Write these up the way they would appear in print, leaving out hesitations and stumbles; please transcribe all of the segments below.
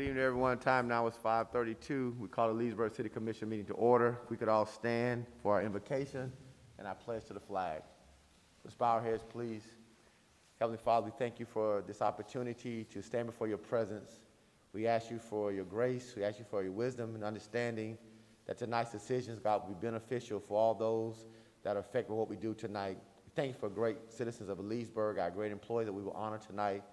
Good evening, everyone. Time now is 5:32. We call the Leesburg City Commission meeting to order. If we could all stand for our invocation and our pledge to the flag. Let's bow our heads, please. Heavenly Father, we thank you for this opportunity to stand before your presence. We ask you for your grace. We ask you for your wisdom and understanding that tonight's decisions, God, will be beneficial for all those that are affected by what we do tonight. We thank you for great citizens of Leesburg, our great employees that we will honor tonight,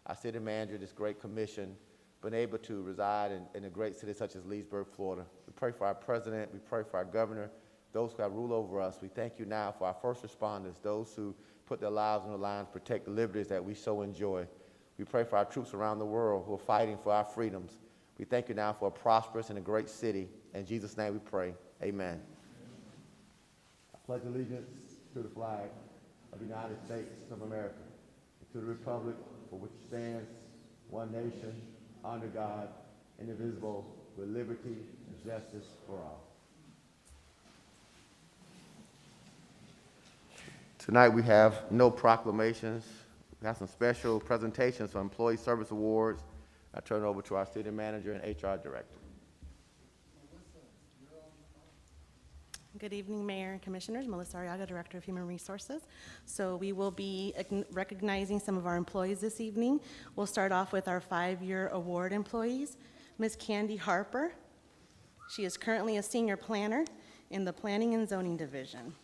our city manager, this great commission, been able to reside in a great city such as Leesburg, Florida. We pray for our president. We pray for our governor, those who have rule over us. We thank you now for our first responders, those who put their lives on the line to protect the liberties that we so enjoy. We pray for our troops around the world who are fighting for our freedoms. We thank you now for a prosperous and a great city. In Jesus' name we pray. Amen. I pledge allegiance to the flag of the United States of America, and to the republic for which it stands, one nation, under God, indivisible, with liberty and justice for all. Tonight we have no proclamations. We have some special presentations for Employee Service Awards. I turn it over to our city manager and HR director. Good evening, Mayor and Commissioners. Melissa Arriaga, Director of Human Resources. So we will be recognizing some of our employees this evening. We'll start off with our 5-year award employees. Ms. Candy Harper. She is currently a senior planner in the Planning and Zoning Division.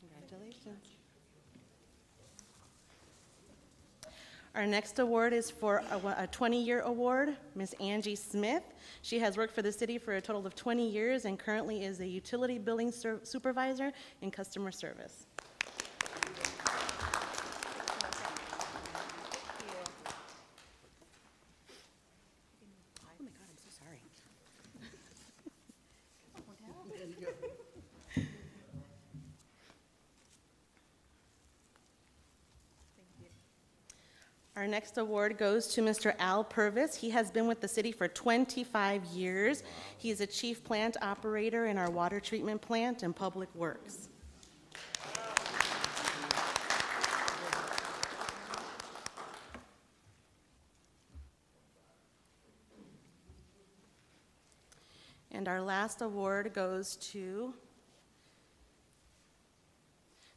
Congratulations. Our next award is for a 20-year award, Ms. Angie Smith. She has worked for the city for a total of 20 years and currently is a utility billing supervisor in customer service. Our next award goes to Mr. Al Purvis. He has been with the city for 25 years. He is a chief plant operator in our water treatment plant and public works. And our last award goes to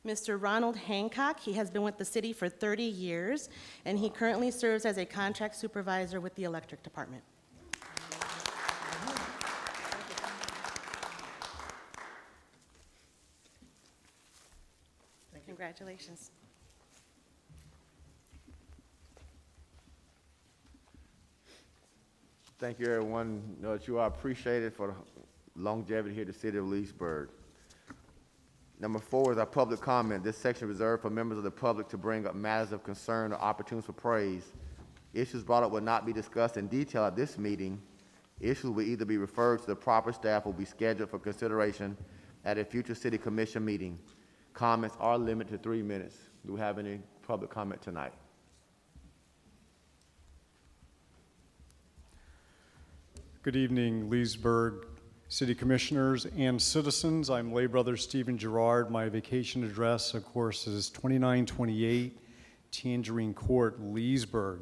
Mr. Ronald Hancock. He has been with the city for 30 years, and he currently serves as a contract supervisor with the electric department. Congratulations. Thank you, everyone. You know that you are appreciated for the longevity here at the city of Leesburg. Number 4 is our public comment. This section is reserved for members of the public to bring up matters of concern or opportunities for praise. Issues brought up will not be discussed in detail at this meeting. Issues will either be referred to the proper staff or will be scheduled for consideration at a future city commission meeting. Comments are limited to 3 minutes. Do we have any public comment tonight? Good evening, Leesburg City Commissioners and citizens. I'm lay brother Stephen Gerard. My vacation address, of course, is 2928 Tangerine Court, Leesburg.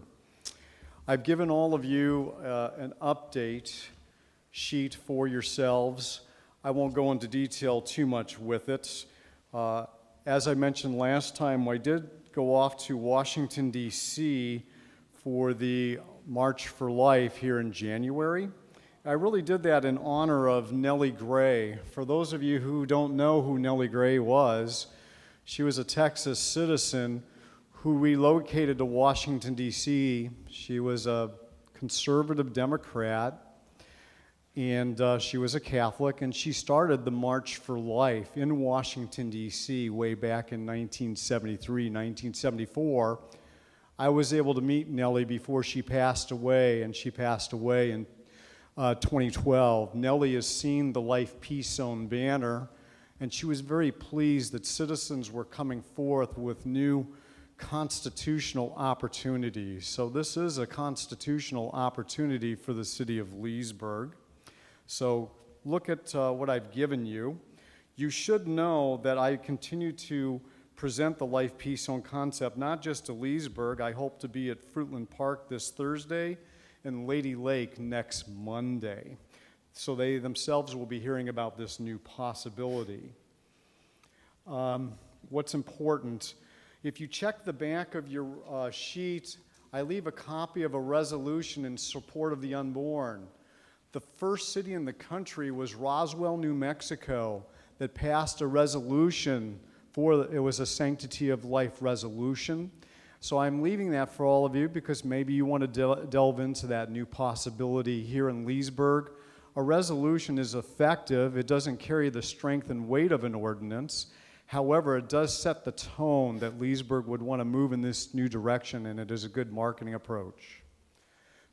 I've given all of you an update sheet for yourselves. I won't go into detail too much with it. As I mentioned last time, I did go off to Washington, D.C. for the March for Life here in January. I really did that in honor of Nellie Gray. For those of you who don't know who Nellie Gray was, she was a Texas citizen who relocated to Washington, D.C. She was a conservative Democrat, and she was a Catholic, and she started the March for Life in Washington, D.C. way back in 1973, 1974. I was able to meet Nellie before she passed away, and she passed away in 2012. Nellie has seen the Life Peace Zone banner, and she was very pleased that citizens were coming forth with new constitutional opportunity. So this is a constitutional opportunity for the city of Leesburg. So look at what I've given you. You should know that I continue to present the Life, Peace, Home concept, not just to Leesburg. I hope to be at Fruitland Park this Thursday and Lady Lake next Monday. So they themselves will be hearing about this new possibility. What's important, if you check the back of your sheet, I leave a copy of a resolution in support of the unborn. The first city in the country was Roswell, New Mexico, that passed a resolution it was a sanctity of life resolution. So I'm leaving that for all of you because maybe you want to delve into that new possibility here in Leesburg. A resolution is effective. It doesn't carry the strength and weight of an ordinance. However, it does set the tone that Leesburg would want to move in this new direction, and it is a good marketing approach.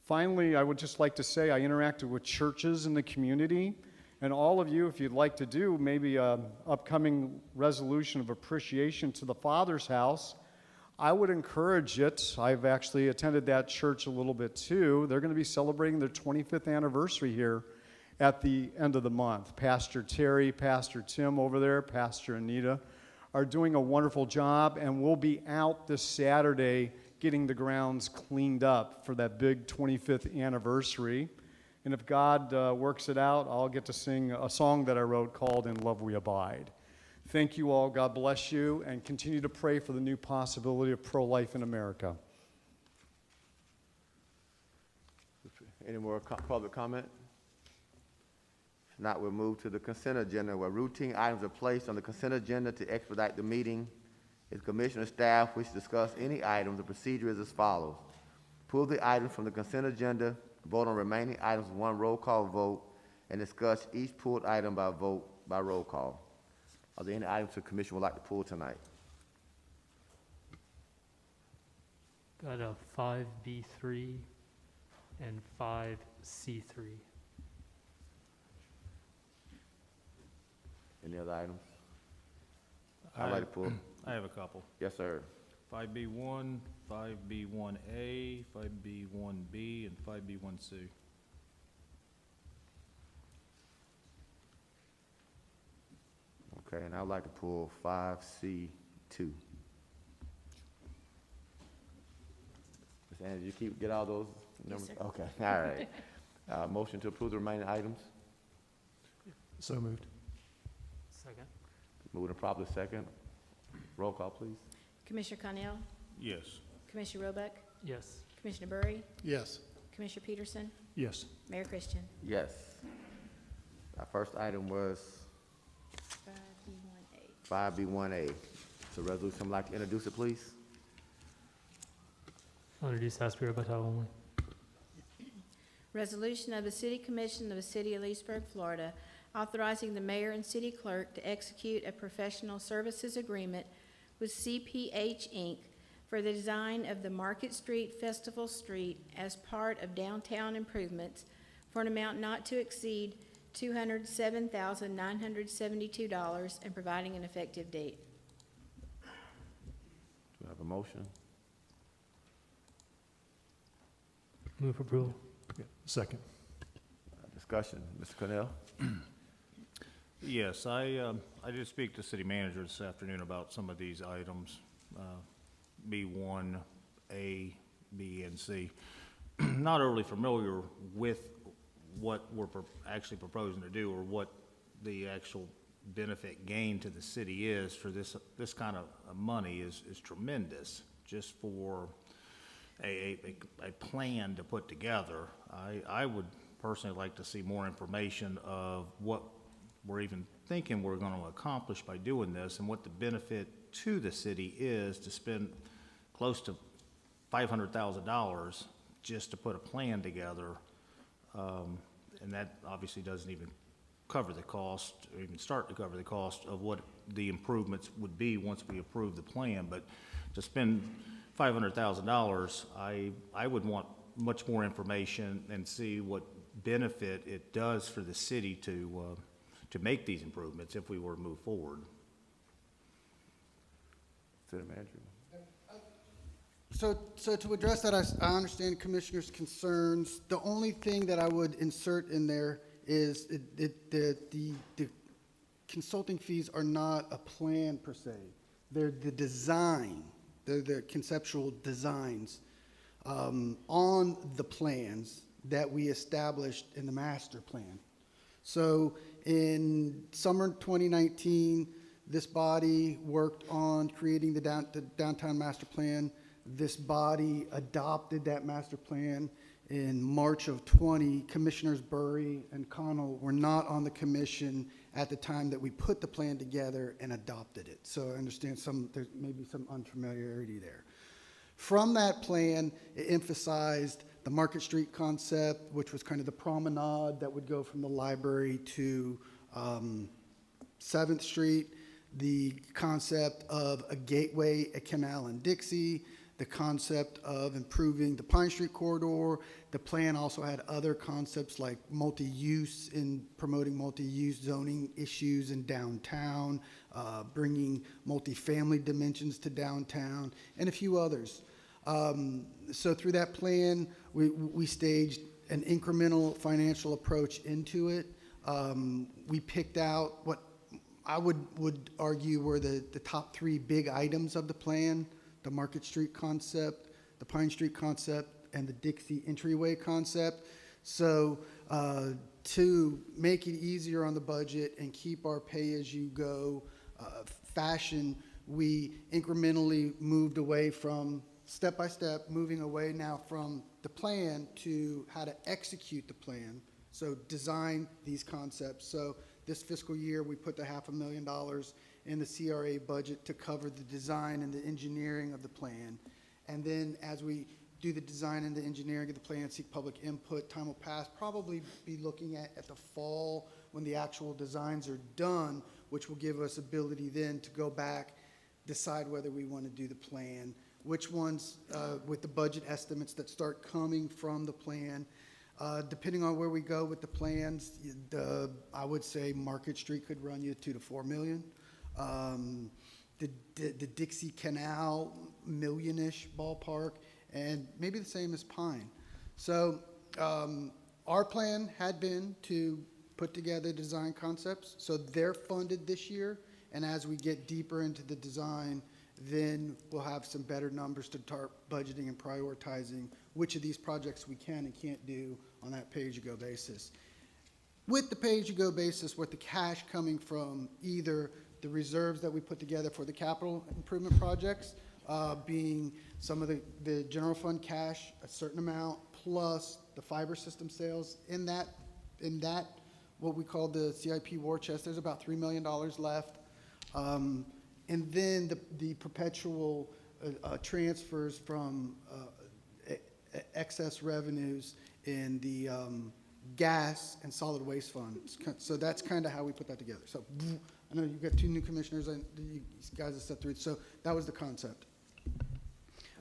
Finally, I would just like to say I interacted with churches in the community, and all of you, if you'd like to do maybe an upcoming resolution of appreciation to the Father's house, I would encourage it. I've actually attended that church a little bit too. They're going to be celebrating their 25th anniversary here at the end of the month. Pastor Terry, Pastor Tim over there, Pastor Anita are doing a wonderful job, and we'll be out this Saturday getting the grounds cleaned up for that big 25th anniversary. And if God works it out, I'll get to sing a song that I wrote called In Love We Abide. Thank you all. God bless you, and continue to pray for the new possibility of pro-life in America. Any more public comment? If not, we'll move to the consent agenda, where routine items are placed on the consent agenda to expedite the meeting. If commissioner staff wish to discuss any items, the procedure is as follows. Pull the items from the consent agenda, vote on remaining items with one roll call vote, and discuss each pulled item by vote by roll call. Are there any items the commission would like to pull tonight? Got a 5B3 and 5C3. Any other items? I'd like to pull. I have a couple. Yes, sir. 5B1, 5B1A, 5B1B, and 5B1C. Okay, and I'd like to pull 5C2. Ms. Angie, you get all those numbers? sir. Okay, all right. Motion to approve the remaining items. So moved. Second. Moving to properly second. Roll call, please. Commissioner Connell, Yes. Commissioner Roebuck, Yes. Commissioner Burry, Yes. Commissioner Peterson, Yes. Mayor Christian. Yes. Our first item was 5B1A. 5B1A. So resolution, I'd like to introduce it, please. I'll introduce House Bill by title only. Resolution of the City Commission of the City of Leesburg, Florida, authorizing the mayor and city clerk to execute a professional services agreement with CPH Inc. for the design of the Market Street Festival Street as part of downtown improvements for an amount not to exceed $207,972 and providing an effective date. Do we have a motion? Move for approval. Second. Discussion. Mr. Cornell? Yes, I did speak to city manager this afternoon about some of these items, B1, A, B, and C. Not overly familiar with what we're actually proposing to do or what the actual benefit gain to the city is for this kind of money is tremendous. Just for a plan to put together, I would personally like to see more information of what we're even thinking we're going to accomplish by doing this and what the benefit to the city is to spend close to $500,000 just to put a plan together. And that obviously doesn't even cover the cost, or even start to cover the cost of what the improvements would be once we approve the plan. But to spend $500,000, I would want much more information and see what benefit it does for the city to make these improvements if we were to move forward. City manager? So to address that, I understand Commissioner's concerns. The only thing that I would insert in there is the consulting fees are not a plan per se. They're the design, they're the conceptual designs on the plans that we established in the master plan. So in summer 2019, this body worked on creating the downtown master plan. This body adopted that master plan in March of 20. Commissioners Burry and Connell were not on the commission at the time that we put the plan together and adopted it. So I understand there's maybe some unfamiliarity there. From that plan, it emphasized the Market Street concept, which was kind of the promenade that would go from the library to 7th Street, the concept of a gateway, a canal in Dixie, the concept of improving the Pine Street corridor. The plan also had other concepts like multi-use in promoting multi-use zoning issues in downtown, bringing multifamily dimensions to downtown, and a few others. So through that plan, we staged an incremental financial approach into it. We picked out what I would argue were the top 3 big items of the plan: the Market Street concept, the Pine Street concept, and the Dixie entryway concept. So to make it easier on the budget and keep our pay-as-you-go fashion, we incrementally moved away from step-by-step, moving away now from the plan to how to execute the plan. So design these concepts. So this fiscal year, we put the $500,000 in the CRA budget to cover the design and the engineering of the plan. And then as we do the design and the engineering of the plan, seek public input, time will pass, probably be looking at the fall when the actual designs are done, which will give us ability then to go back, decide whether we want to do the plan, which ones with the budget estimates that start coming from the plan. Depending on where we go with the plans, I would say Market Street could run you $2 to $4 million. The Dixie Canal, million-ish ballpark, and maybe the same as Pine. So our plan had been to put together design concepts, so they're funded this year, and as we get deeper into the design, then we'll have some better numbers to start budgeting and prioritizing which of these projects we can and can't do on that pay-as-you-go basis. With the pay-as-you-go basis, with the cash coming from either the reserves that we put together for the capital improvement projects, being some of the general fund cash, a certain amount, plus the fiber system sales. In that, what we call the CIP war chest, there's about $3 million left. And then the perpetual transfers from excess revenues in the gas and solid waste funds. So that's kind of how we put that together. So I know you've got 2 new commissioners, and you guys have stepped through it. So that was the concept.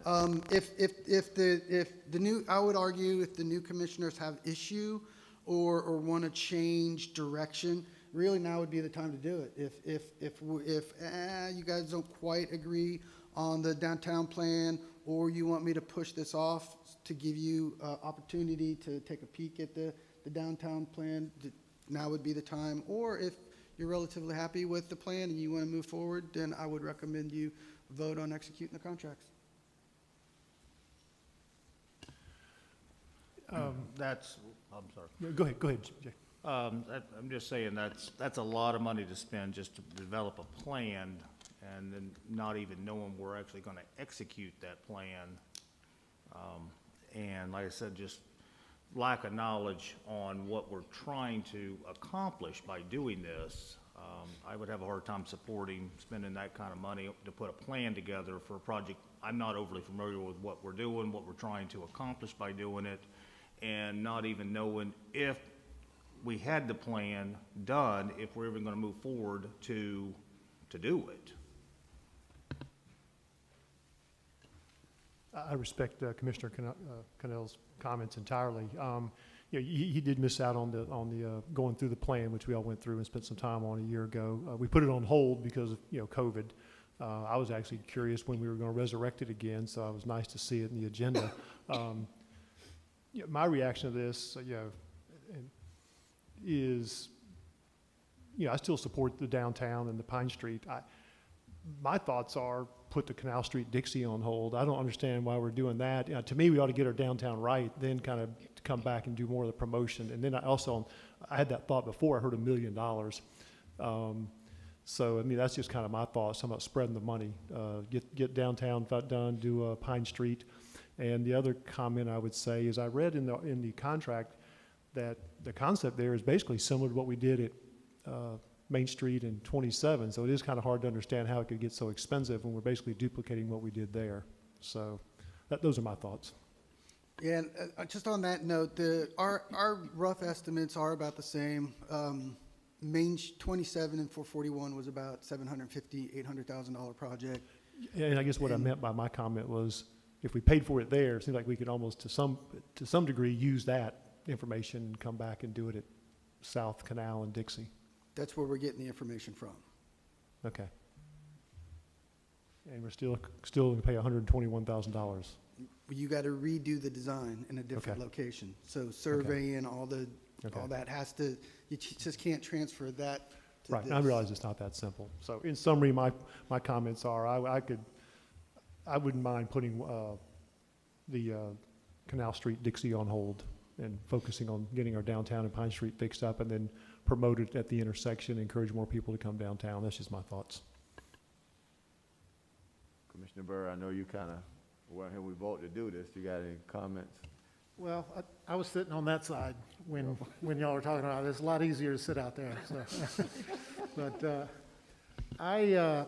If the new, I would argue, if the new commissioners have issue or want to change direction, really now would be the time to do it. If you guys don't quite agree on the downtown plan, or you want me to push this off to give you opportunity to take a peek at the downtown plan, now would be the time. Or if you're relatively happy with the plan and you want to move forward, then I would recommend you vote on executing the contracts. I'm sorry. Yeah, go ahead, Jay. I'm just saying that's a lot of money to spend just to develop a plan and then not even knowing we're actually going to execute that plan. And like I said, just lack of knowledge on what we're trying to accomplish by doing this. I would have a hard time supporting spending that kind of money to put a plan together for a project. I'm not overly familiar with what we're doing, what we're trying to accomplish by doing it, and not even knowing if we had the plan done, if we're even going to move forward to do it. I respect Commissioner Cannell's comments entirely. He did miss out on the going through the plan, which we all went through and spent some time on a year ago. We put it on hold because of COVID I was actually curious when we were going to resurrect it again, so it was nice to see it in the agenda. Yeah, my reaction to this, is, I still support the downtown and the Pine Street. My thoughts are put the Canal Street Dixie on hold. I don't understand why we're doing that. To me, we ought to get our downtown right, then kind of come back and do more of the promotion. And then I had that thought before. I heard $1 million. So, that's just kind of my thoughts about spreading the money. Get downtown done, do Pine Street. And the other comment I would say is I read in the contract that the concept there is basically similar to what we did at Main Street and 27. So it is kind of hard to understand how it could get so expensive when we're basically duplicating what we did there. So those are my thoughts. Yeah, and just on that note, our rough estimates are about the same. Main 27 and 441 was about $750,000, $800,000 project. And I guess what I meant by my comment was, if we paid for it there, it seems like we could almost, to some degree, use that information and come back and do it at South Canal and Dixie. That's where we're getting the information from. Okay. And we're still going to pay $121,000. You got to redo the design in a different Okay. location. So surveying, all Okay. that has to, you just can't transfer that to Right, this. I realize it's not that simple. So in summary, my comments are, I wouldn't mind putting the Canal Street Dixie on hold and focusing on getting our downtown and Pine Street fixed up, and then promote it at the intersection, encourage more people to come downtown. That's just my thoughts. Commissioner Burr, I know you kind of weren't here when we voted to do this. You got any comments? Well, I was sitting on that side when y'all were talking about it. It's a lot easier to sit out there, so. But I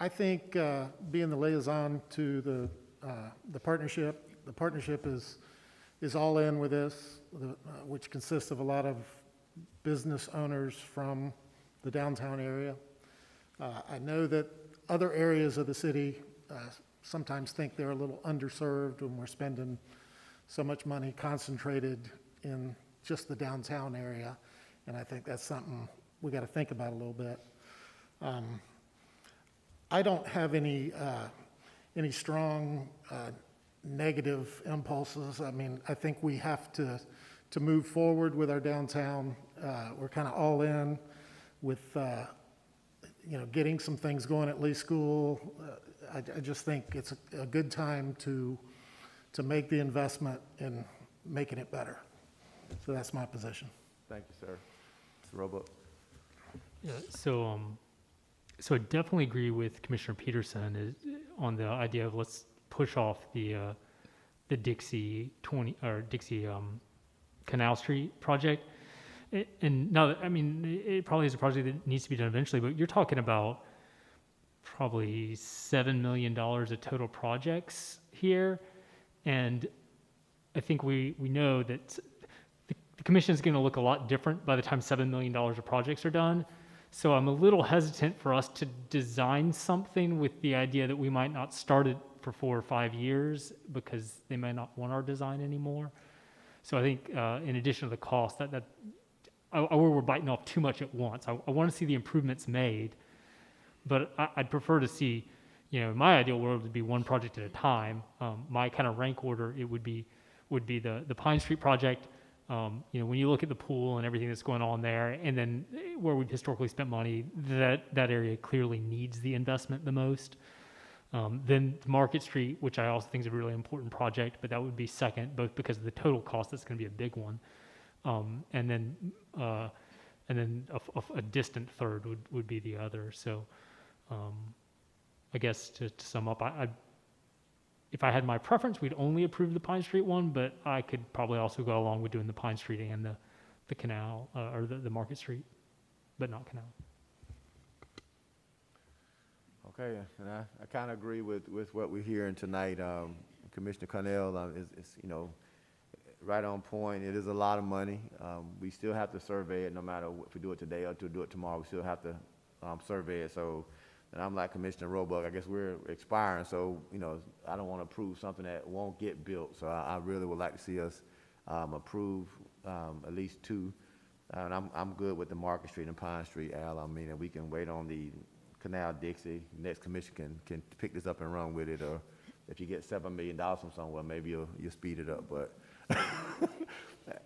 think being the liaison to the partnership is all in with this, which consists of a lot of business owners from the downtown area. I know that other areas of the city sometimes think they're a little underserved when we're spending so much money concentrated in just the downtown area, and I think that's something we got to think about a little bit. I don't have any strong negative impulses. I think we have to move forward with our downtown. We're kind of all in with getting some things going at Lee School. I just think it's a good time to make the investment in making it better. So that's my position. Thank you, sir. Mr. Roebuck. Yeah, so I definitely agree with Commissioner Peterson on the idea of let's push off the Dixie Canal Street project. And now, it probably is a project that needs to be done eventually, but you're talking about probably $7 million of total projects here. And I think we know that the commission is going to look a lot different by the time $7 million of projects are done. So I'm a little hesitant for us to design something with the idea that we might not start it for 4 or 5 years because they might not want our design anymore. So I think in addition to the cost, we're biting off too much at once. I want to see the improvements made, but I'd prefer to see, in my ideal world, it would be one project at a time. My kind of rank order, it would be the Pine Street project. When you look at the pool and everything that's going on there, and then where we've historically spent money, that area clearly needs the investment the most. Then Market Street, which I also think is a really important project, but that would be second, both because of the total cost, that's going to be a big one. And then a distant third would be the other. So I guess to sum up, if I had my preference, we'd only approve the Pine Street one, but I could probably also go along with doing the Pine Street and the canal, or the Market Street, but not canal. Okay, and I kind of agree with what we're hearing tonight. Commissioner Cornell is right on point. It is a lot of money. We still have to survey it no matter if we do it today or to do it tomorrow. We still have to survey it. So, and I'm like Commissioner Roebuck. I guess we're expiring, so I don't want to approve something that won't get built. So I really would like to see us approve at least 2. And I'm good with the Market Street and Pine Street, Al. And we can wait on the Canal Dixie. Next commission can pick this up and run with it, or if you get $7 million from somewhere, maybe you'll speed it up, but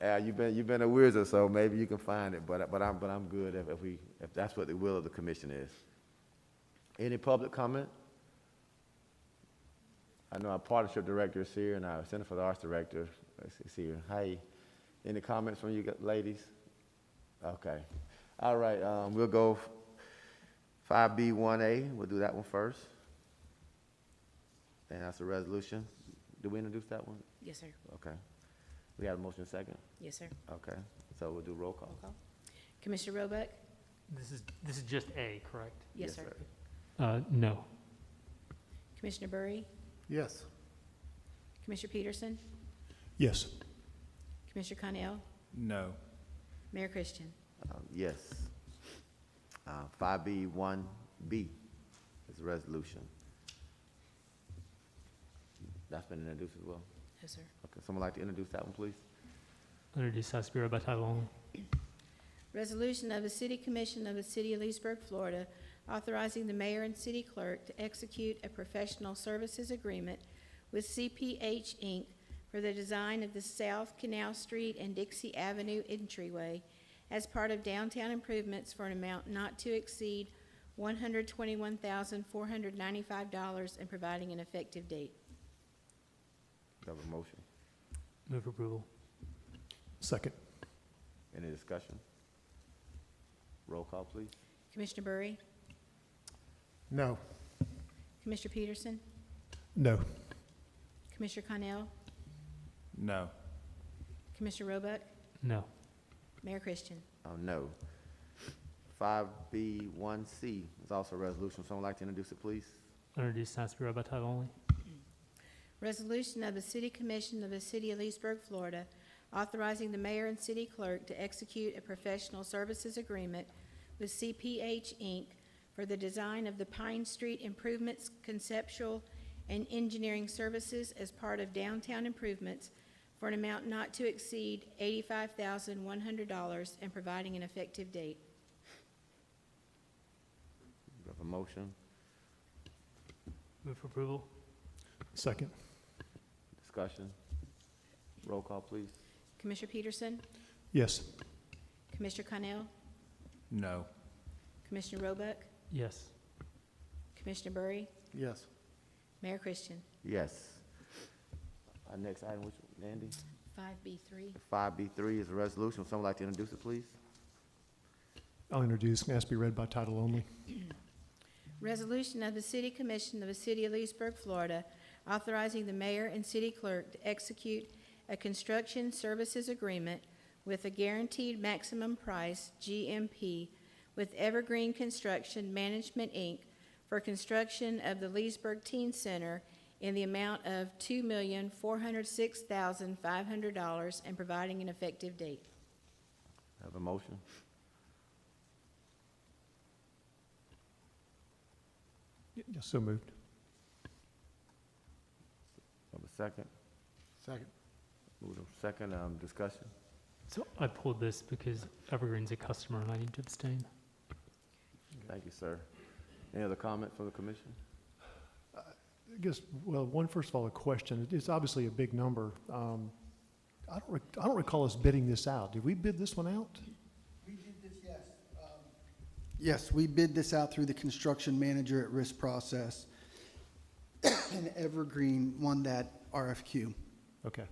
Al, you've been a wizard, so maybe you can find it, but I'm good if that's what the will of the commission is. Any public comment? I know our partnership director is here and our Center for the Arts director is here. Hey, any comments from you ladies? Okay. All right, we'll go 5B1A. We'll do that one first. And that's a resolution. Did we introduce that one? Yes, sir. Okay. We have a motion second? Yes, sir. Okay. So we'll do roll call. Commissioner Roebuck? This is just A, correct? Yes, sir. No. Commissioner Burry? Yes. Commissioner Peterson? Yes. Commissioner Connell? No. Mayor Christian? Yes. 5B1B is a resolution. That's been introduced as well. Yes, sir. Okay, someone like to introduce that one, please? Introduced has to be read by title only. Resolution of the City Commission of the City of Leesburg, Florida, authorizing the mayor and city clerk to execute a professional services agreement with CPH Inc. for the design of the South Canal Street and Dixie Avenue entryway as part of downtown improvements for an amount not to exceed $121,495 and providing an effective date. Do you have a motion? Move approval. Second. Any discussion? Roll call, please. Commissioner Burry? No. Commissioner Peterson? No. Commissioner Connell? No. Commissioner Roebuck? No. Mayor Christian? No. 5B1C is also a resolution. Someone like to introduce it, please? Introduced has to be read by title only. Resolution of the City Commission of the City of Leesburg, Florida, authorizing the mayor and city clerk to execute a professional services agreement with CPH Inc. for the design of the Pine Street improvements, conceptual and engineering services as part of downtown improvements for an amount not to exceed $85,100 and providing an effective date. Do you have a motion? Move for approval. Second. Discussion? Roll call, please. Commissioner Peterson? Yes. Commissioner Connell? No. Commissioner Roebuck? Yes. Commissioner Burry? Yes. Mayor Christian? Yes. Our next item, which, Andy? 5B3. 5B3 is a resolution. Someone like to introduce it, please? I'll introduce. It has to be read by title only. Resolution of the City Commission of the City of Leesburg, Florida, authorizing the mayor and city clerk to execute a construction services agreement with a guaranteed maximum price, GMP, with Evergreen Construction Management, Inc., for construction of the Leesburg Teen Center in the amount of $2,406,500 and providing an effective date. Have a motion? Yes, so moved. Have a second? Second. Move to second, discussion? So I pulled this because Evergreen's a customer and I need to abstain. Thank you, sir. Any other comment from the commission? I guess, well, first of all, a question. It's obviously a big number. I don't recall us bidding this out. Did we bid this one out? We did this, yes. Yes, we bid this out through the construction manager at risk process. And Evergreen won that RFQ. Okay.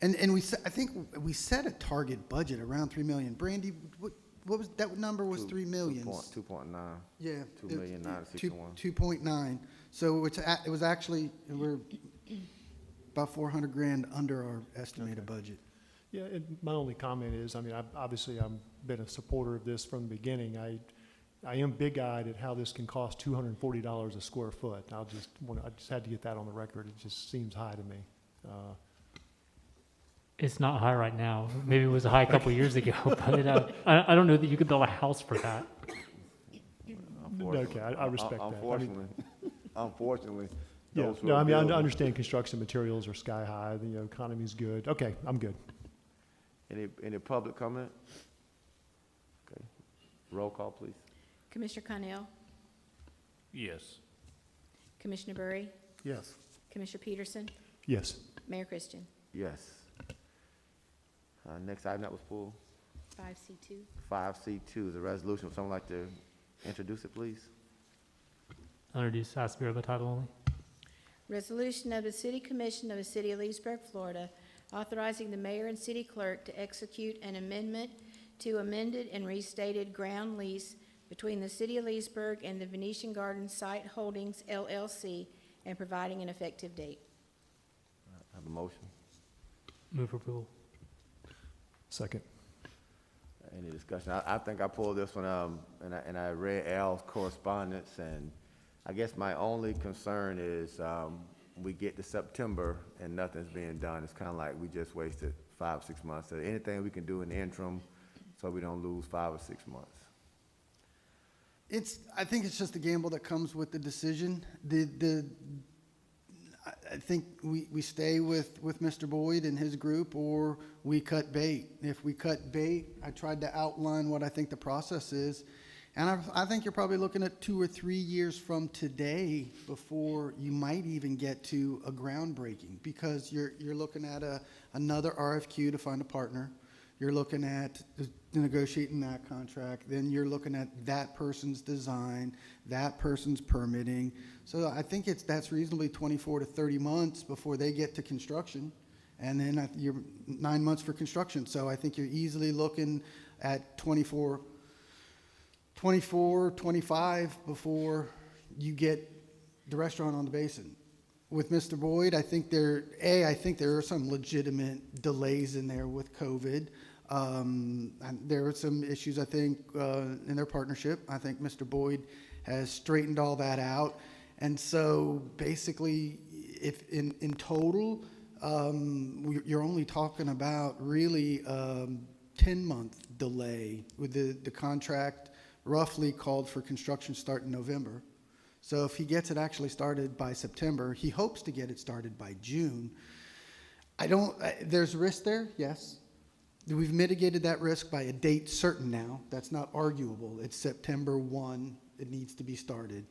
And I think we set a target budget around 3 million. Brandy, what was, that number was 3 million. 2.9. Yeah. 2,961. 2.9. So it was actually, we're about 400 grand under our estimated budget. Yeah, and my only comment is, I mean, obviously I've been a supporter of this from the beginning. I am big-eyed at how this can cost $240 a square foot. I just had to get that on the record. It just seems high to me. It's not high right now. Maybe it was high a couple of years ago, but I don't know that you could build a house for that. Okay, I respect that. Unfortunately. Yeah, those who no, are I mean, I building- understand construction materials are sky high, economy's good. Okay, I'm good. Any public comment? Okay. Roll call, please. Commissioner Connell, Yes. Commissioner Burry, Yes. Commissioner Peterson, Yes. Mayor Christian. Yes. Next item that was pulled, 5C2. 5C2 is a resolution. Would someone like to introduce it, please? Introduce, ask to be read by title only. Resolution of the City Commission of the City of Leesburg, Florida, authorizing the mayor and city clerk to execute an amendment to amended and restated ground lease between the City of Leesburg and the Venetian Gardens Site Holdings LLC and providing an effective date. Have a motion? Move for approval. Second. Any discussion? I think I pulled this one, and I read Al's correspondence, and I guess my only concern is, we get to September and nothing's being done. It's kind of like we just wasted 5 or 6 months. So anything we can do in the interim so we don't lose 5 or 6 months? I think it's just a gamble that comes with the decision. I think we stay with Mr. Boyd and his group, or we cut bait. If we cut bait, I tried to outline what I think the process is. And I think you're probably looking at 2 or 3 years from today before you might even get to a groundbreaking, because you're looking at another RFQ to find a partner. You're looking at negotiating that contract. Then you're looking at that person's design, that person's permitting. So I think that's reasonably 24 to 30 months before they get to construction. And then you're 9 months for construction. So I think you're easily looking at 24, 25 before you get the restaurant on the basin. With Mr. Boyd, I think there are some legitimate delays in there with COVID. And there are some issues, I think, in their partnership. I think Mr. Boyd has straightened all that out. And so basically, if in total, you're only talking about really 10-month delay with the contract roughly called for construction start in November. So if he gets it actually started by September, he hopes to get it started by June. There's risk there, yes. We've mitigated that risk by a date certain now. That's not arguable. It's September 1. It needs to be started.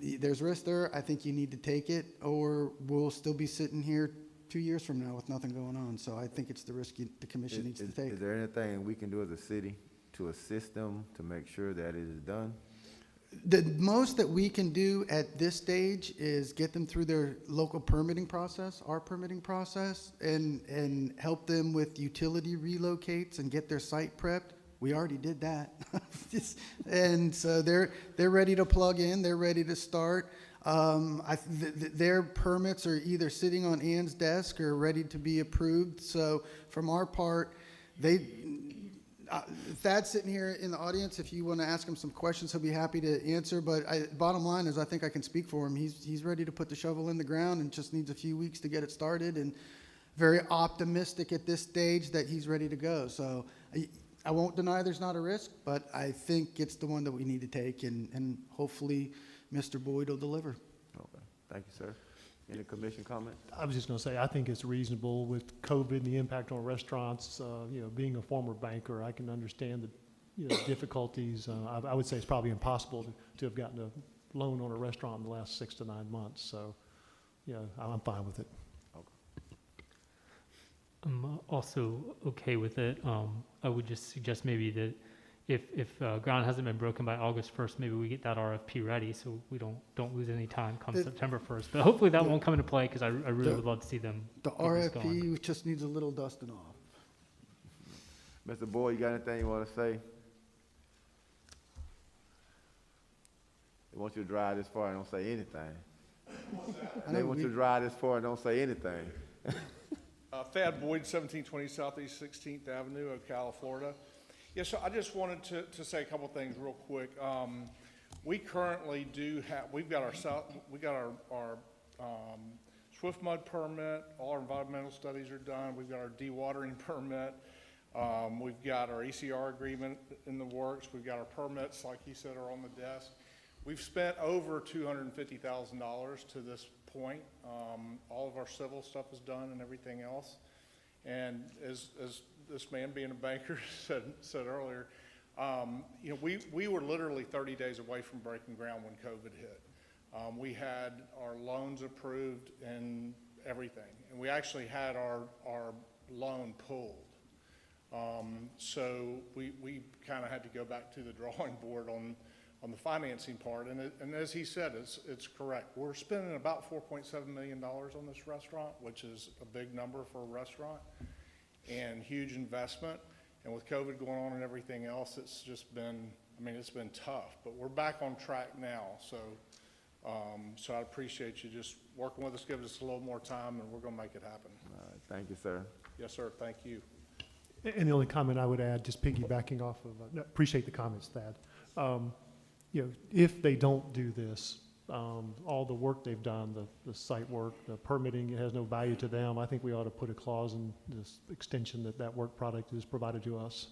There's risk there. I think you need to take it, or we'll still be sitting here 2 years from now with nothing going on. So I think it's the risk the commission needs to take. Is there anything we can do as a city to assist them to make sure that it is done? The most that we can do at this stage is get them through their local permitting process, our permitting process, and help them with utility relocates and get their site prepped. We already did that. And so they're ready to plug in, they're ready to start. Their permits are either sitting on Ann's desk or ready to be approved. So from our part, Thad's sitting here in the audience. If you want to ask him some questions, he'll be happy to answer. But bottom line is, I think I can speak for him. He's ready to put the shovel in the ground and just needs a few weeks to get it started, and very optimistic at this stage that he's ready to go. So I won't deny there's not a risk, but I think it's the one that we need to take, and hopefully Mr. Boyd will deliver. Okay, thank you, sir. Any commission comments? I was just going to say, I think it's reasonable with COVID and the impact on restaurants. Being a former banker, I can understand the difficulties. I would say it's probably impossible to have gotten a loan on a restaurant in the last 6 to 9 months. So, I'm fine with it. I'm also okay with it. I would just suggest maybe that if ground hasn't been broken by August 1st, maybe we get that RFP ready so we don't lose any time come September 1st. But hopefully that won't come into play, because I really would love to see them The get this going. RFP just needs a little dusting off. Mr. Boyd, you got anything you want to say? They want you to drive this far and don't say anything. They want you to drive this far and don't say anything. Thad Boyd, 1720 Southeast 16th Avenue, Ocala, Florida. Yes, so I just wanted to say a couple things real quick. We currently we've got our Swift Mud permit. All our environmental studies are done. We've got our dewatering permit. We've got our ECR agreement in the works. We've got our permits, like he said, are on the desk. We've spent over $250,000 to this point. All of our civil stuff is done and everything else. And as this man being a banker said earlier, You know, we were literally 30 days away from breaking ground when COVID hit. We had our loans approved and everything, and we actually had our loan pulled. So we kind of had to go back to the drawing board on the financing part, and as he said, it's correct. We're spending about $4.7 million on this restaurant, which is a big number for a restaurant, and huge investment. And with COVID going on and everything else, it's just been, I mean, it's been tough, but we're back on track now. So I appreciate you just working with us, giving us a little more time, and we're gonna make it happen. All right, thank you, sir. Yes, sir, thank you. And the only comment I would add, just piggybacking off of, no, appreciate the comments, Thad. You know, if they don't do this, all the work they've done, the site work, the permitting, it has no value to them. I think we ought to put a clause in this extension that work product is provided to us.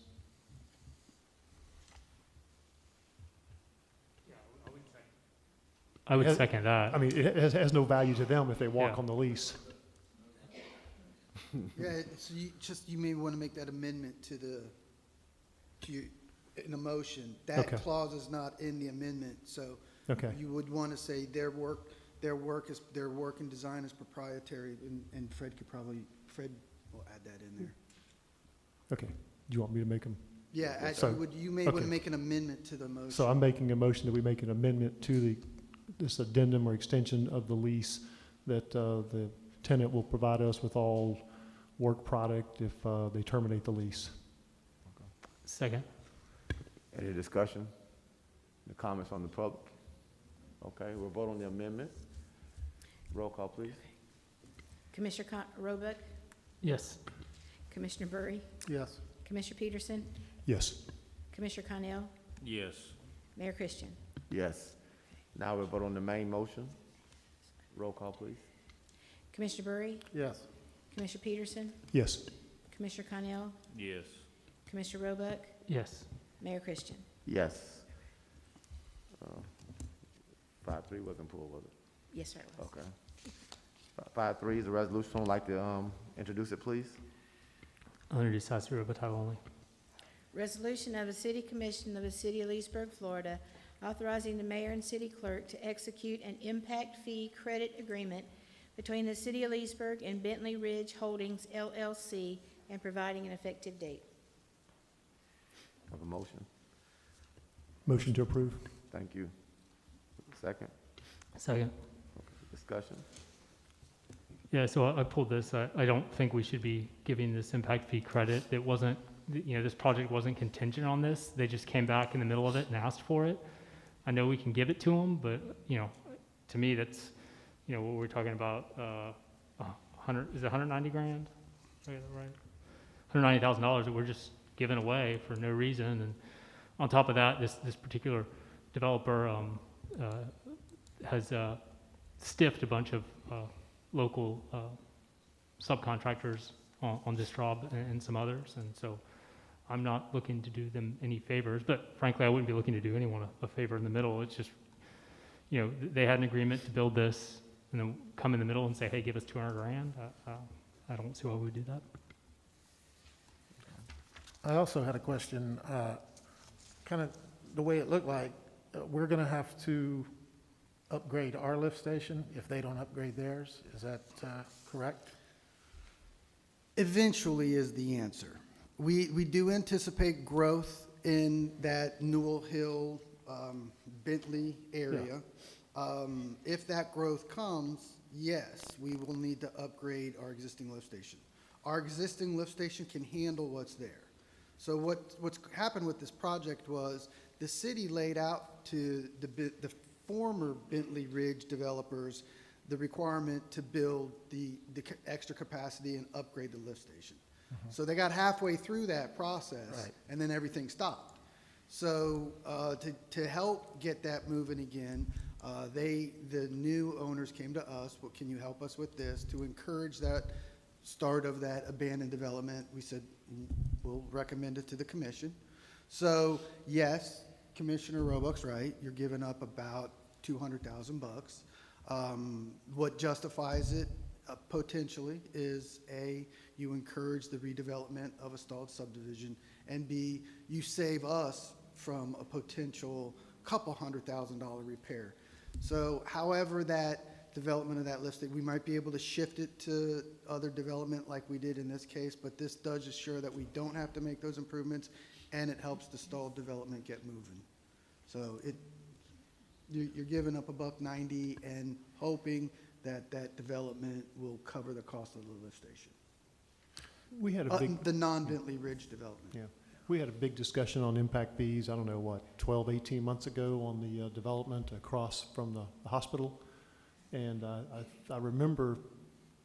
I would second that. I mean, it has no value to them if they walk Yeah. on the lease. Yeah, so you may want to make that amendment in a motion. That Okay. clause is not in the amendment, so Okay. you would want to say their work and design is proprietary, and Fred will add that in there. Okay. Do you want me to make them? Yeah, So- actually, you may want to okay. make an amendment to the motion. So I'm making a motion that we make an amendment to this addendum or extension of the lease, that the tenant will provide us with all work product if they terminate the lease. Second. Any discussion? The comments from the public? Okay, we'll vote on the amendment. Roll call, please. Commissioner Roebuck, Yes. Commissioner Burry, Yes. Commissioner Peterson, Yes. Commissioner Connell, Yes. Mayor Christian. Yes. Now we'll vote on the main motion. Roll call, please. Commissioner Burry, Yes. Commissioner Peterson, Yes. Commissioner Connell, Yes. Commissioner Roebuck, Yes. Mayor Christian. Yes. 5-3 wasn't pulled, was it? Yes, sir, it was. Okay. 5-3 is a resolution. Someone like to introduce it, please? I'll introduce House by title only. Resolution of the City Commission of the City of Leesburg, Florida, authorizing the mayor and city clerk to execute an impact fee credit agreement between the City of Leesburg and Bentley Ridge Holdings LLC and providing an effective date. Have a motion. Motion to approve. Thank you. Second. Second. Discussion. Yeah, so I pulled this. I don't think we should be giving this impact fee credit. It wasn't, you know, this project wasn't contingent on this. They just came back in the middle of it and asked for it. I know we can give it to them, but, you know, to me, that's, you know, what we're talking about, is it 190 grand? Right? $190,000 that we're just giving away for no reason. And on top of that, this particular developer has stiffed a bunch of local subcontractors on this job and some others. And so I'm not looking to do them any favors, but frankly, I wouldn't be looking to do anyone a favor in the middle. It's just, you know, they had an agreement to build this and then come in the middle and say, hey, give us 200 grand. I don't see why we would do that. I also had a question, kind of the way it looked like, we're going to have to upgrade our lift station if they don't upgrade theirs. Is that correct? Eventually is the answer. We do anticipate growth in that Newell Hill, Bentley area. If that growth comes, yes, we will need to upgrade our existing lift station. Our existing lift station can handle what's there. So what's happened with this project was the city laid out to the former Bentley Ridge developers the requirement to build the extra capacity and upgrade the lift station. So they got halfway through that process, Right. and then everything stopped. So to help get that moving again, the new owners came to us, well, can you help us with this? To encourage that start of that abandoned development, we said, we'll recommend it to the commission. So yes, Commissioner Roebuck's right, you're giving up about $200,000. What justifies it potentially is you encourage the redevelopment of a stalled subdivision and B, you save us from a potential couple $100,000 repair. So however that development of that listing, we might be able to shift it to other development like we did in this case, but this does assure that we don't have to make those improvements, and it helps the stalled development get moving. So you're giving up $1.90 and hoping that that development will cover the cost of the lift station. We had a big, The non-Bentley Ridge development. yeah, we had a big discussion on impact fees, I don't know, what, 12, 18 months ago on the development across from the hospital. And I remember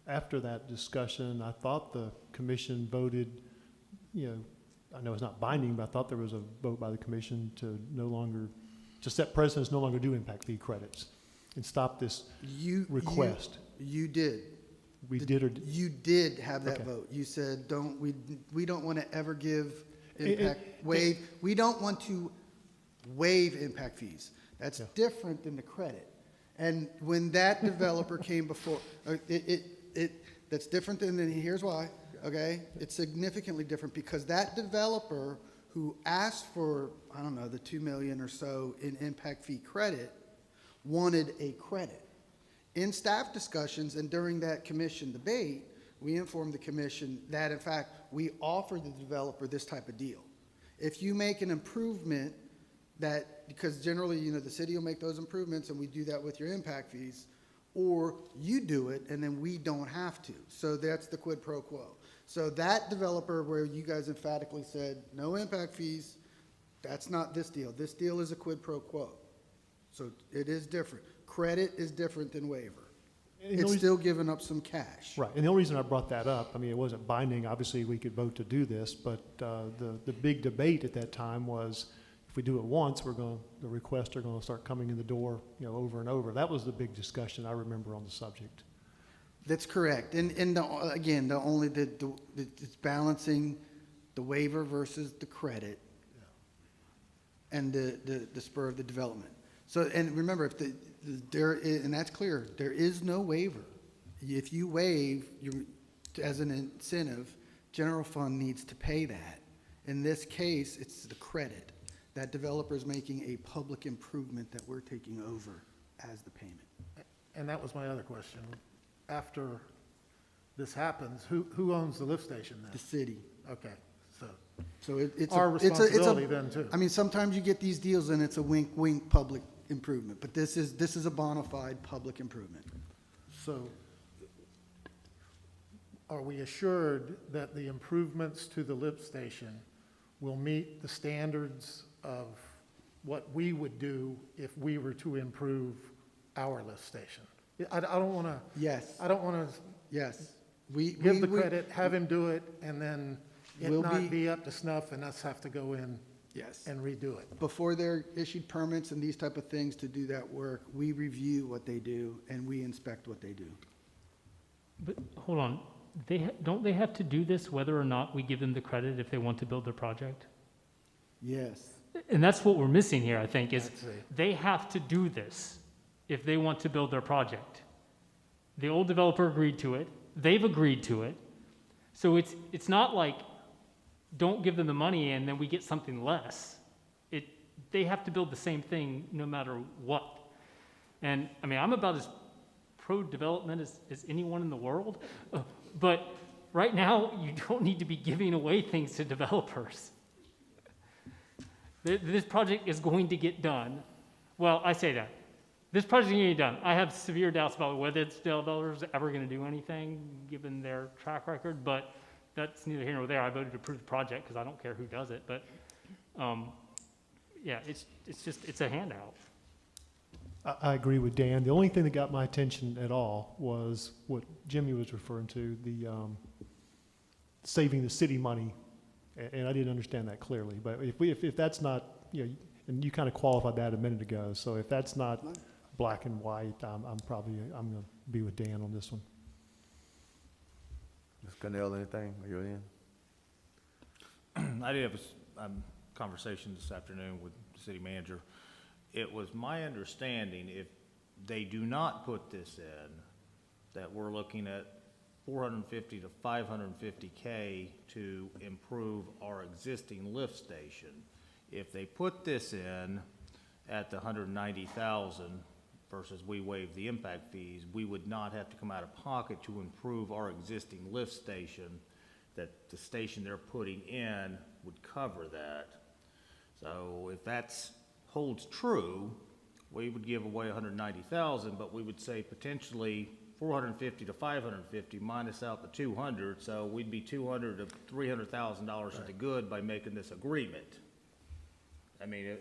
after that discussion, I thought the commission voted, you know, I know it's not binding, but I thought there was a vote by the commission to no longer, to set precedents, no longer do impact fee credits and stop this request. You did. We did, or You did have that Okay. vote. You said, we don't want to ever give we don't want to waive impact fees. That's Yeah. different than the credit. And when that developer came before, that's different than, and here's why, okay? It's significantly different because that developer who asked for, I don't know, the 2 million or so in impact fee credit wanted a credit. In staff discussions and during that commission debate, we informed the commission that in fact, we offered the developer this type of deal. If you make an improvement that, because generally, you know, the city will make those improvements and we do that with your impact fees, or you do it and then we don't have to. So that's the quid pro quo. So that developer where you guys emphatically said, no impact fees, that's not this deal. This deal is a quid pro quo. So it is different. Credit is different than waiver. It's still giving up some cash. right, and the only reason I brought that up, I mean, it wasn't binding, obviously we could vote to do this, but the big debate at that time was, if we do it once, the requests are gonna start coming in the door, you know, over and over. That was the big discussion I remember on the subject. That's correct. And again, it's balancing the waiver versus the credit and the spur of the development. So, and remember, and that's clear, there is no waiver. If you waive, as an incentive, general fund needs to pay that. In this case, it's the credit. That developer is making a public improvement that we're taking over as the payment. And that was my other question. After this happens, who owns the lift station The then? city. Okay, so So it's our it's a responsibility then too. I mean, sometimes you get these deals and it's a wink, wink public improvement, but this is a bona fide public improvement. So are we assured that the improvements to the lift station will meet the standards of what we would do if we were to improve our lift station? I don't want to. Yes. I don't want to Yes. give the credit, have him do it, and then it We'll not be- be up to snuff and us have to go in Yes. and redo it. Before they're issued permits and these type of things to do that work, we review what they do and we inspect what they do. But hold on, don't they have to do this whether or not we give them the credit if they want to build their project? Yes. And that's what we're missing here, I think, is That's it. they have to do this if they want to build their project. The old developer agreed to it, they've agreed to it, so it's not like, don't give them the money and then we get something less. They have to build the same thing no matter what. And, I mean, I'm about as pro-development as anyone in the world, but right now, you don't need to be giving away things to developers. This project is going to get done. Well, I say that. This project is going to get done. I have severe doubts about whether its developers are ever going to do anything, given their track record, but that's neither here nor there. I voted to approve the project because I don't care who does it, but, yeah, it's a handout. I agree with Dan. The only thing that got my attention at all was what Jimmy was referring to, the saving the city money, and I didn't understand that clearly. But if that's not, you know, and you kind of qualified that a minute ago, so if that's not black and white, I'm going to be with Dan on this one. Ms. Cornell, anything? Are you in? I did have a conversation this afternoon with the city manager. It was my understanding if they do not put this in, that we're looking at 450 to 550K to improve our existing lift station. If they put this in at the 190,000 versus we waive the impact fees, we would not have to come out of pocket to improve our existing lift station, that the station they're putting in would cover that. So if that's holds true, we would give away 190,000, but we would say potentially 450 to 550 minus out the 200, so we'd be $200,000 to $300,000 to the good by making this agreement. I mean,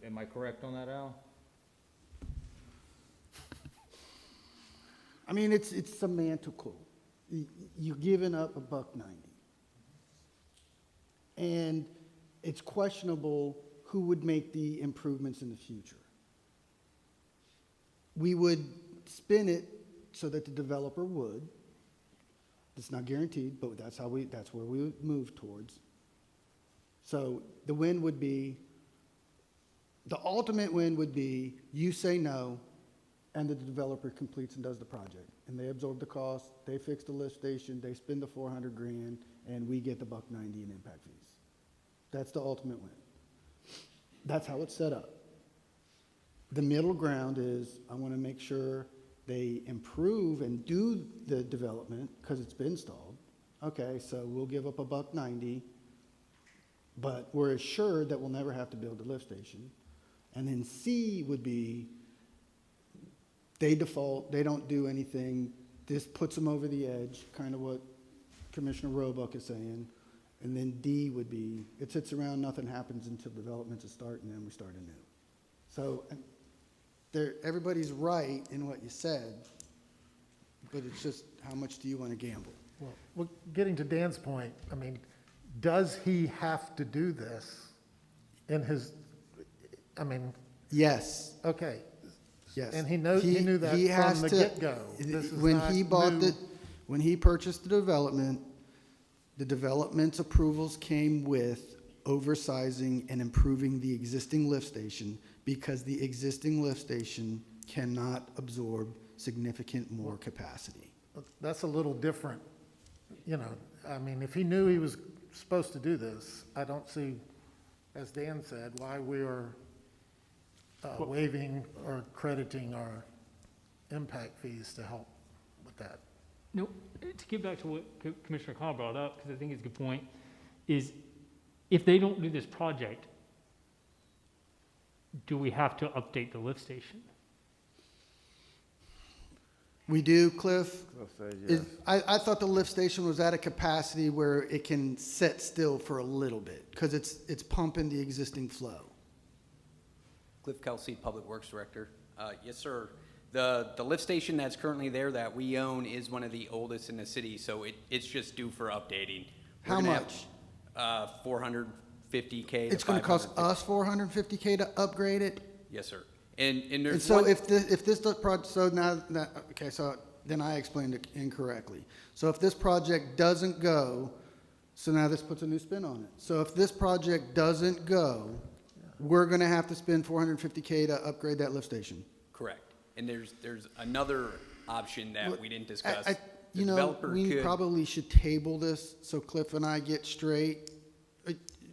am I correct on that, Al? I mean, it's semantical. You're giving up $1.90. And it's questionable who would make the improvements in the future. We would spin it so that the developer would. It's not guaranteed, but that's where we would move towards. So the win would be, the ultimate win would be you say no, and the developer completes and does the project. And they absorb the cost, they fix the lift station, they spend the $400,000, and we get the $1.90 in impact fees. That's the ultimate win. That's how it's set up. The middle ground is, I want to make sure they improve and do the development because it's been stalled. Okay, so we'll give up $1.90, but we're assured that we'll never have to build a lift station. And then C would be, they default, they don't do anything. This puts them over the edge, kind of what Commissioner Roebuck is saying. And then D would be, it sits around, nothing happens until development's a start, and then we start anew. So everybody's right in what you said, but it's just how much do you want to gamble? Well, getting to Dan's point, I mean, does he have to do this in his, I mean, Yes, okay. yes. And he knew that he from has the to- get-go. This is When not he bought new. when he purchased the development's approvals came with oversizing and improving the existing lift station because the existing lift station cannot absorb significant more capacity. That's a little different, you know, I mean, if he knew he was supposed to do this, I don't see, as Dan said, why we are waiving or crediting our impact fees to help with that. No, to get back to what Commissioner Connell brought up, because I think it's a good point, is if they don't do this project, do we have to update the lift station? We do, Cliff. Cliff says yes. I thought the lift station was at a capacity where it can sit still for a little bit because it's pumping the existing flow. Cliff Kelsey, Public Works Director. Yes, sir. The lift station that's currently there that we own is one of the oldest in the city, so it's just due for updating. How much? $450K to It's going to cost $550. us $450K to upgrade it. Yes, sir. And And there's so one, if this project, so now, okay, so then I explained it incorrectly. So if this project doesn't go, so now this puts a new spin on it. So if this project doesn't go, we're going to have to spend $450K to upgrade that lift station. correct. And there's another option that we didn't discuss. The The developer we could- probably should table this so Cliff and I get straight.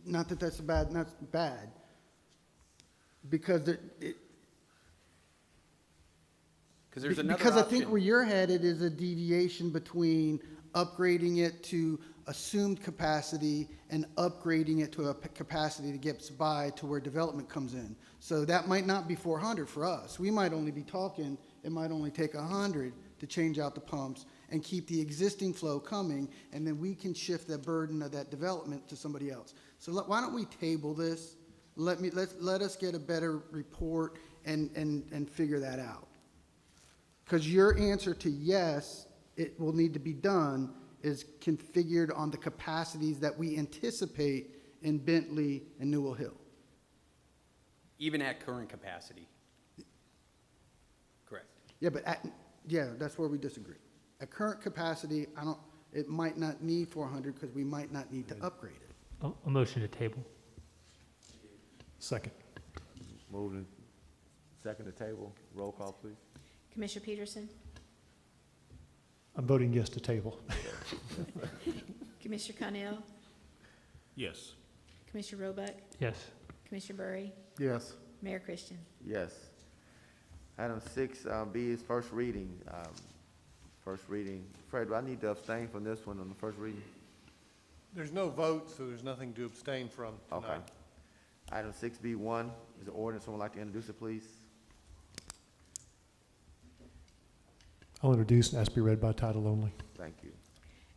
Not that that's not bad. Because Because there's another Because I think option. where you're headed is a deviation between upgrading it to assumed capacity and upgrading it to a capacity that gets by to where development comes in. So that might not be 400 for us. We might only be talking, it might only take 100 to change out the pumps and keep the existing flow coming, and then we can shift the burden of that development to somebody else. So why don't we table this? Let us get a better report and figure that out. Because your answer to yes, it will need to be done, is configured on the capacities that we anticipate in Bentley and Newell Hill. Even at current capacity. Correct. Yeah, but that's where we disagree. At current capacity, it might not need 400 because we might not need to upgrade it. A motion to table. Second. Moved and second to table. Roll call, please. Commissioner Peterson? I'm voting yes to table. Commissioner Connell, Yes. Commissioner Roebuck, Yes. Commissioner Burry, Yes. Mayor Christian. Yes. Item 6B is first reading. First reading. Fred, do I need to abstain from this one on the first reading? There's no vote, so there's nothing to abstain from Okay. tonight. Item 6B1 is an ordinance. Someone like to introduce it, please? I'll introduce and ask to be read by title only. Thank you.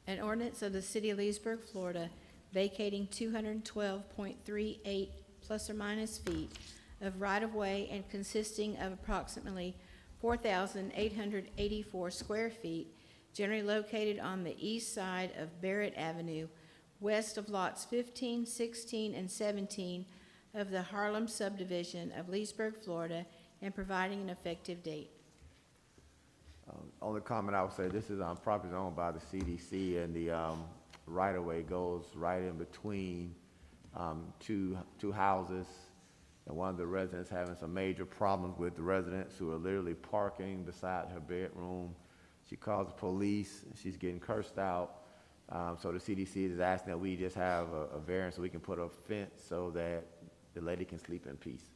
An ordinance of the City of Leesburg, Florida, vacating 212.38 plus or minus feet of right-of-way and consisting of approximately 4,884 square feet, generally located on the east side of Barrett Avenue, west of lots 15, 16, and 17 of the Harlem subdivision of Leesburg, Florida, and providing an effective date. Only comment I would say, this is property owned by the CDC, and the right-of-way goes right in between two houses. And one of the residents having some major problems with the residents who are literally parking beside her bedroom. She calls the police, and she's getting cursed out. So the CDC is asking that we just have a variance so we can put a fence so that the lady can sleep in peace.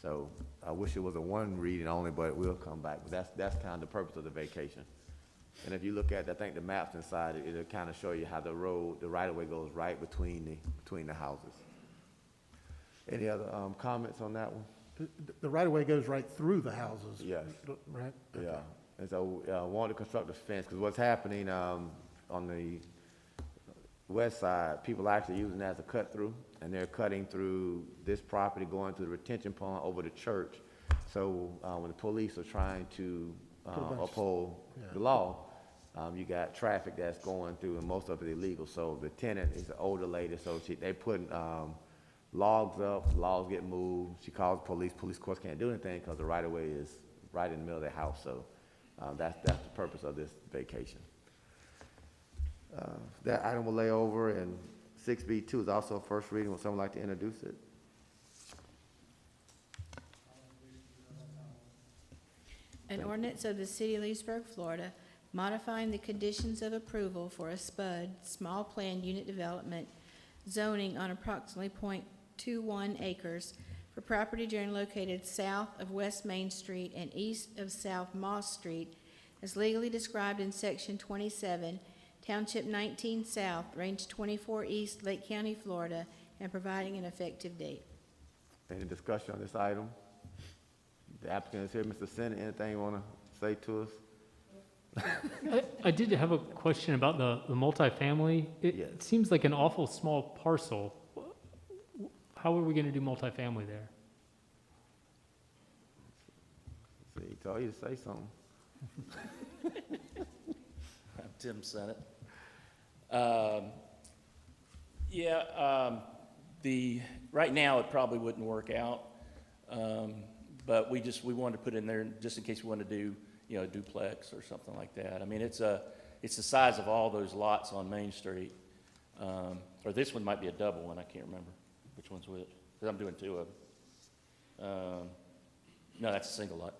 So I wish it was a one reading only, but we'll come back. But that's kind of the purpose of the vacation. And if you look at, I think the maps inside, it'll kind of show you how the road, the right-of-way goes right between the houses. Any other comments on that one? The right-of-way goes right through the houses. Yes. Right? Yeah, and so wanted to construct a fence, because what's happening on the west side, people are actually using that as a cut-through, and they're cutting through this property, going to the retention pond over the church. So when the police are trying to uphold the law, you got traffic that's going through, and most of it illegal. So the tenant is an older lady, so they putting logs up, logs get moved. She calls police. Police, of course, can't do anything because the right-of-way is right in the middle of their house. So that's the purpose of this vacation. That item will lay over, and 6B2 is also a first reading. Would someone like to introduce it? An ordinance of the City of Leesburg, Florida, modifying the conditions of approval for a SPUD, small plan unit development, zoning on approximately .21 acres for property generally located south of West Main Street and east of South Moss Street, as legally described in Section 27, Township 19 South, Range 24 East, Lake County, Florida, and providing an effective date. Any discussion on this item? The applicant is here, Mr. Senate. Anything you want to say to us? I did have a question about the multifamily. Yes. It seems like an awful small parcel. How are we going to do multifamily there? See, he told you to say something. I'm Tim Sennett. Right now, it probably wouldn't work out, but we wanted to put in there just in case we wanted to do, a duplex or something like that. I mean, it's the size of all those lots on Main Street. Or this one might be a double one, I can't remember which one's which, because I'm doing two of them. No, that's a single lot.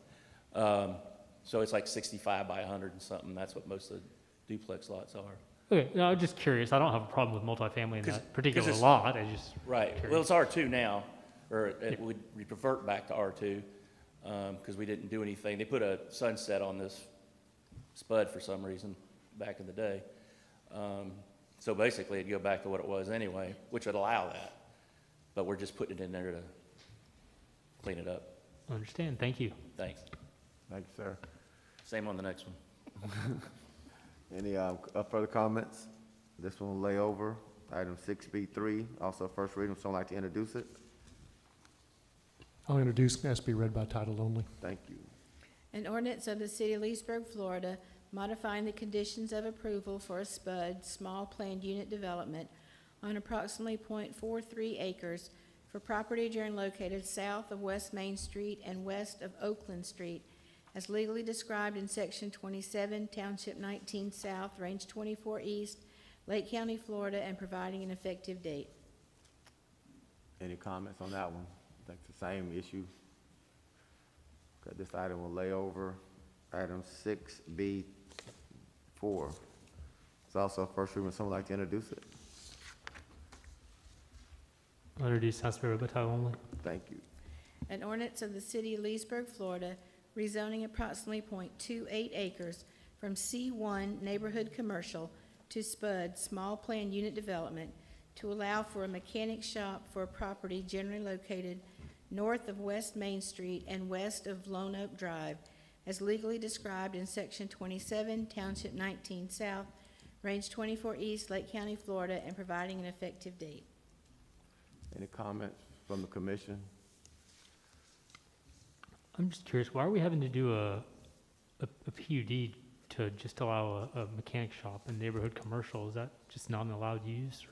So it's like 65 by 100 and something. That's what most of the duplex lots are. Okay, no, I'm just curious. I don't have a problem with multifamily in 'Cause- that particular 'cause it's- lot. I just Right. curious. Well, it's R2 now, or it would revert back to R2, because we didn't do anything. They put a sunset on this SPUD for some reason back in the day. So basically, it'd go back to what it was anyway, which would allow that. But we're just putting it in there to clean it up. I understand. Thank you. Thanks. Thank you, sir. Same on the next one. Any further comments? This one will lay over. Item 6B3, also first reading. Would someone like to introduce it? I'll introduce and ask to be read by title only. Thank you. An ordinance of the City of Leesburg, Florida, modifying the conditions of approval for a SPUD, small planned unit development on approximately .43 acres for property generally located south of West Main Street and west of Oakland Street, as legally described in Section 27, Township 19 South, Range 24 East, Lake County, Florida, and providing an effective date. Any comments on that one? I think it's the same issue. Okay, this item will lay over. Item 6B4 4. It's also a first reading. Would someone like to introduce it? I'll introduce House Bill by title only. Thank you. An ordinance of the city of Leesburg, Florida, rezoning approximately .28 acres from C1 Neighborhood Commercial to SPUD Small Plan Unit Development to allow for a mechanic shop for a property generally located north of West Main Street and west of Lone Oak Drive, as legally described in Section 27, Township 19 South, Range 24 East, Lake County, Florida, and providing an effective date. Any comments from the commission? I'm just curious, why are we having to do a PUD to just allow a mechanic shop in neighborhood commercial? Is that just not an allowed use? Or?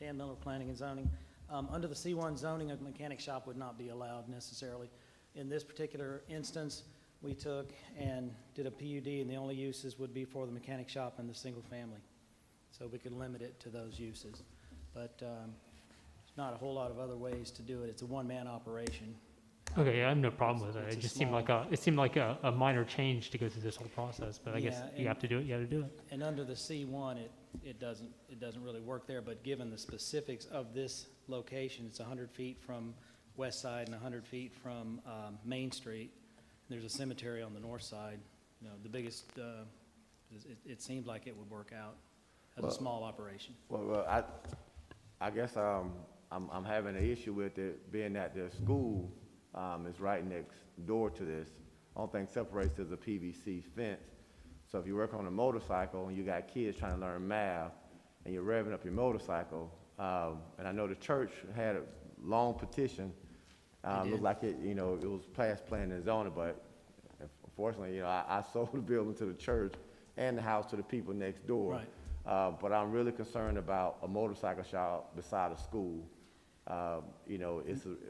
Dan Miller, Planning and Zoning. Under the C1 zoning, a mechanic shop would not be allowed necessarily. In this particular instance, we took and did a PUD, and the only uses would be for the mechanic shop and the single family. So we could limit it to those uses. But there's not a whole lot of other ways to do it. It's a one-man operation. Okay, I have no problem with it. It's It a just seemed like a minor change to go through this whole process, but I guess Yeah, you have to do it, you have to do it. And under the C1, it doesn't really work there, but given the specifics of this location, it's 100 feet from West Side and 100 feet from Main Street. There's a cemetery on the north side. You know, the biggest, it seemed like it would work out as a small operation. Well, I guess I'm having an issue with it, being that the school is right next door to this. Only thing separates is a PVC fence. So if you work on a motorcycle and you got kids trying to learn math and you're revving up your motorcycle, and I know the church had a long petition. Looked like it, it was past planning and zoning, but unfortunately, I sold the building to the church and the house to the people next door. Right. But I'm really concerned about a motorcycle shop beside a school.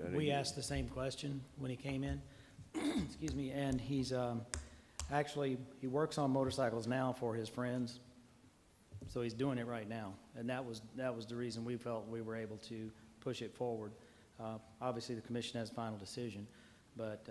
We asked the same question when he came in, excuse me, and he's, actually, he works on motorcycles now for his friends, so he's doing it right now. And that was the reason we felt we were able to push it forward. Obviously, the commission has a final decision, but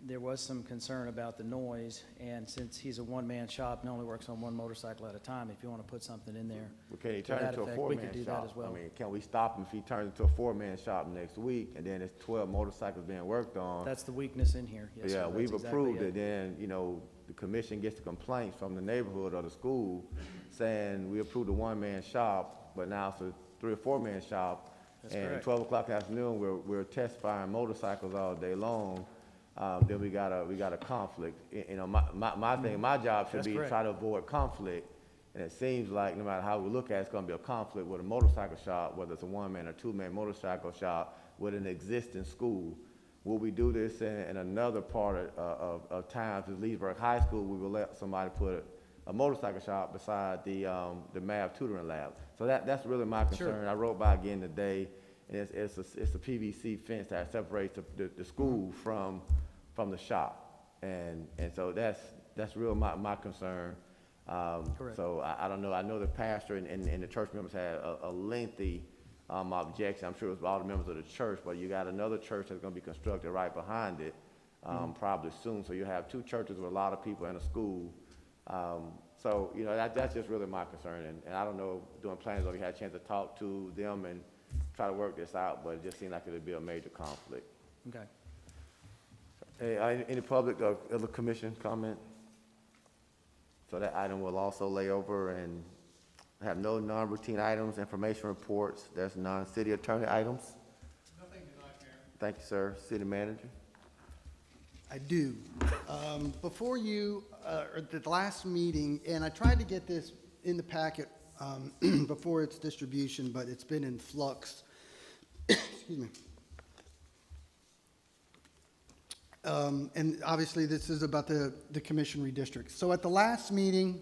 there was some concern about the noise, and since he's a one-man shop and only works on one motorcycle at a time, if you want to put something in there Well, can he to turn that into a effect, we four-man could do shop? that as well. I mean, can we stop him if he turns into a four-man shop next week, and then there's 12 motorcycles being worked on? That's the weakness in here, yes, sir. Yeah, That's we've exactly approved it, then, the commission gets the complaints from the neighborhood or the school saying, we approved a one-man shop, but now it's a 3 or 4-man shop. That's And at correct. 12 o'clock in the afternoon, we're testifying motorcycles all day long. Then we got a conflict. My job should That's be to correct. try to avoid conflict. And it seems like no matter how we look at it, it's gonna be a conflict with a motorcycle shop, whether it's a one-man or two-man motorcycle shop with an existing school. Will we do this in another part of town, if it's Leesburg High School, we will let somebody put a motorcycle shop beside the math tutoring lab. So that's really my concern. Sure. I rode by again today, and it's a PVC fence that separates the school from the shop. And so that's real my concern. Correct. So I don't know, I know the pastor and the church members had a lengthy objection. I'm sure it was all the members of the church, but you got another church that's gonna be constructed right behind it, probably soon. So you have 2 churches with a lot of people in a school. So, that's just really my concern. And I don't know, doing plans, if you had a chance to talk to them and try to work this out, but it just seemed like it would be a major conflict. Okay. Hey, any public or other commission comment? So that item will also lay over, and have no non-routine items, information reports. There's non-city attorney items. Nothing tonight, Mayor. Thank you, sir. City manager? I do. Before you, at the last meeting, and I tried to get this in the packet before its distribution, but it's been in flux. Excuse me. And obviously, this is about the commission redistricts. So at the last meeting,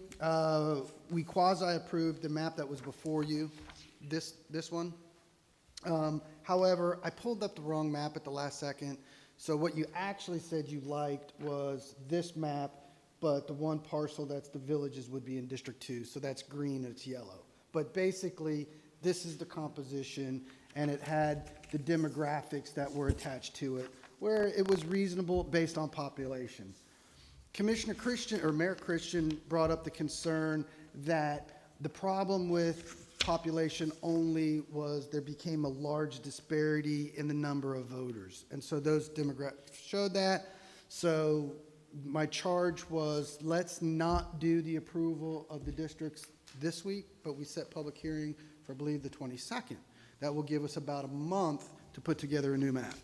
we quasi-approved the map that was before you, this one. However, I pulled up the wrong map at the last second. So what you actually said you liked was this map, but the one parcel that's the villages would be in District 2. So that's green and it's yellow. But basically, this is the composition, and it had the demographics that were attached to it. where it was reasonable based on population. Commissioner Christian, or Mayor Christian, brought up the concern that the problem with population only was there became a large disparity in the number of voters. And so those demographics showed that. So my charge was, let's not do the approval of the districts this week, but we set public hearing for, I believe, the 22nd. That will give us about a month to put together a new map.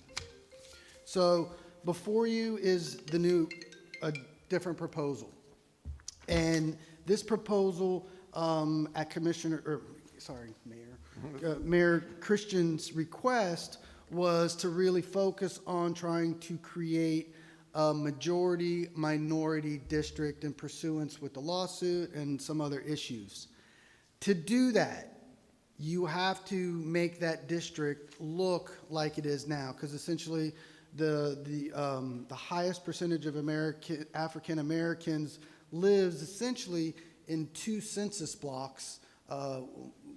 So before you is a different proposal. And this proposal at Mayor Christian's request was to really focus on trying to create a majority-minority district in pursuance with the lawsuit and some other issues. To do that, you have to make that district look like it is now, because essentially the highest percentage of African Americans lives essentially in 2 census blocks,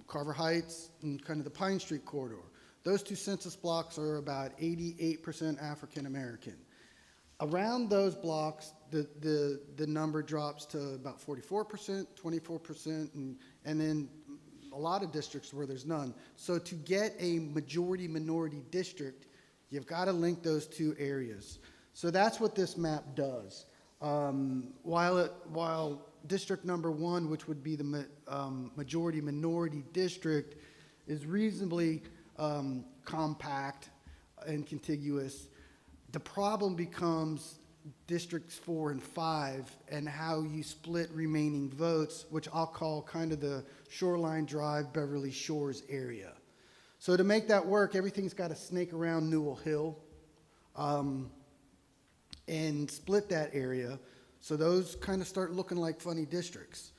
Carver Heights and kind of the Pine Street corridor. Those 2 census blocks are about 88% African American. Around those blocks, the number drops to about 44%, 24%, and then a lot of districts where there's none. So to get a majority-minority district, you've got to link those 2 areas. So that's what this map does. While district number 1, which would be the majority-minority district, is reasonably compact and contiguous, the problem becomes districts 4 and 5 and how you split remaining votes, which I'll call kind of the Shoreline Drive, Beverly Shores area. So to make that work, everything's got to snake around Newell Hill and split that area. So those kind of start looking like funny districts.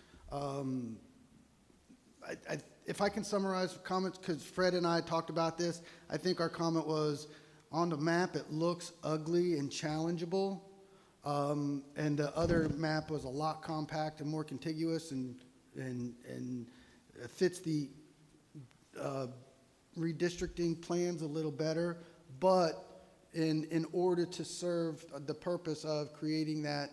If I can summarize comments, because Fred and I talked about this, I think our comment was, on the map, it looks ugly and challengeable. And the other map was a lot compact and more contiguous and fits the redistricting plans a little better. But in order to serve the purpose of creating that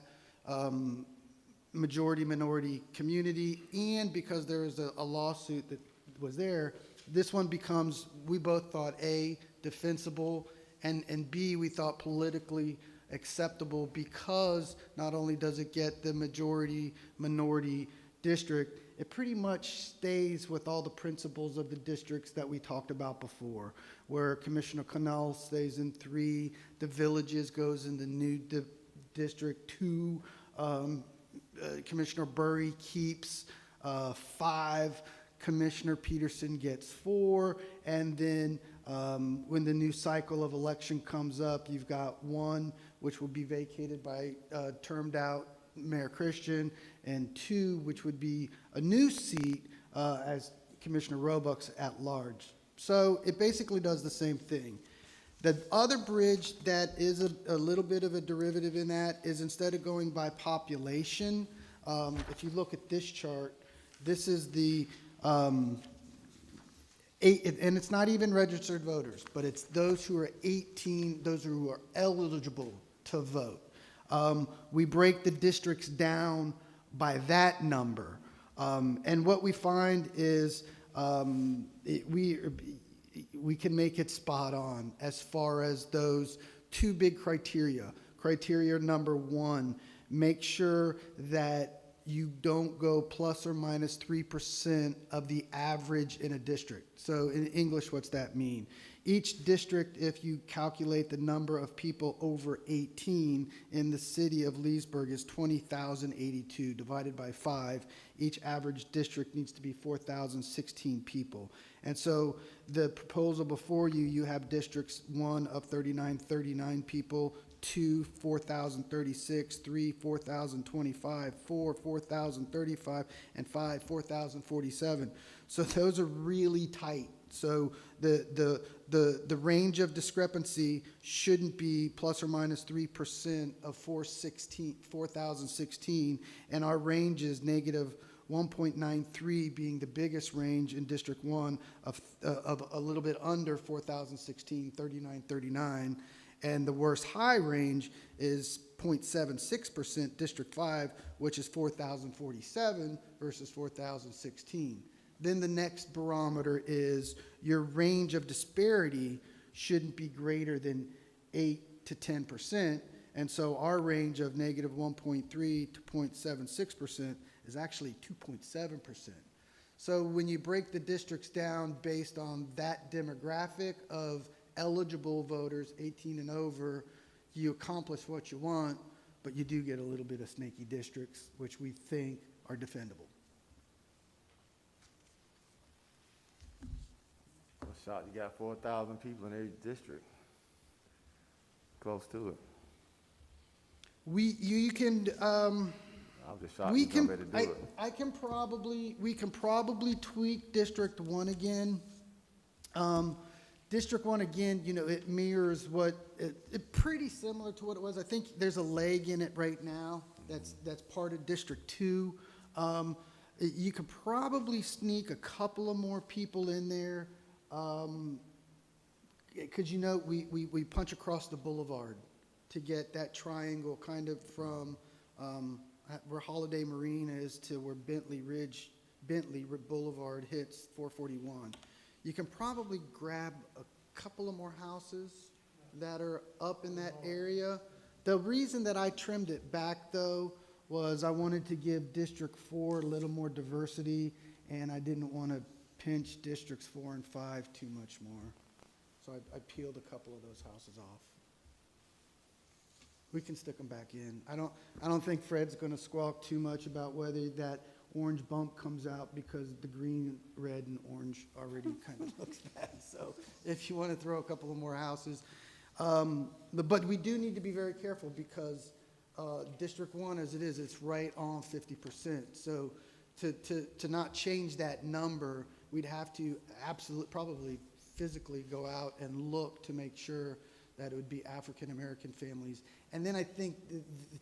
majority-minority community, and because there was a lawsuit that was there, this one becomes, we both thought, A, defensible, and B, we thought politically acceptable, because not only does it get the majority-minority district, it pretty much stays with all the principles of the districts that we talked about before, where Commissioner Connell stays in 3, the Villages goes in the new District 2, Commissioner Burry keeps 5, Commissioner Peterson gets 4, and then when the new cycle of election comes up, you've got 1, which will be vacated by termed out Mayor Christian, and 2, which would be a new seat as Commissioner Roebuck's at large. So it basically does the same thing. The other bridge that is a little bit of a derivative in that is, instead of going by population, if you look at this chart, this is the and it's not even registered voters, but it's those who are 18, those who are eligible to vote. We break the districts down by that number. And what we find is we can make it spot on as far as those 2 big criteria. Criteria number 1, make sure that you don't go plus or minus 3% of the average in a district. So in English, what's that mean? Each district, if you calculate the number of people over 18 in the city of Leesburg, is 20,082 divided by 5. Each average district needs to be 4,016 people. And so the proposal before you, you have districts 1 of 39 people, 2, 4,036, 3, 4,025, 4, 4,035, and 5, 4,047. So those are really tight. So the range of discrepancy shouldn't be plus or minus 3% of 4,016, and our range is negative 1.93, being the biggest range in District 1 of a little bit under 4,016, 3939. And the worst high range is 0.76% District 5, which is 4,047 versus 4,016. Then the next barometer is your range of disparity shouldn't be greater than 8 to 10%. And so our range of negative 1.3 to 0.76% is actually 2.7%. So when you break the districts down based on that demographic of eligible voters, 18 and over, you accomplish what you want, but you do get a little bit of snaky districts, which we think are defendable. Well, shot, you got 4,000 people in every district. Close to it. You can, I'm just shocked we you can, somebody to do it. we can probably tweak District 1 again. District 1, again, you know, it mirrors it pretty similar to what it was. I think there's a leg in it right now that's part of District 2. You could probably sneak a couple of more people in there. Because, you know, we punch across the boulevard to get that triangle kind of from where Holiday Marine is to where Bentley Boulevard hits 441. You can probably grab a couple of more houses that are up in that area. The reason that I trimmed it back, though, was I wanted to give District 4 a little more diversity, and I didn't want to pinch Districts 4 and 5 too much more. So I peeled a couple of those houses off. We can stick them back in. I don't think Fred's going to squawk too much about whether that orange bump comes out because the green, red, and orange already kind of looks bad. So if you want to throw a couple of more houses. But we do need to be very careful because District 1, as it is, it's right on 50%. So to not change that number, we'd have to probably physically go out and look to make sure that it would be African-American families. And then I think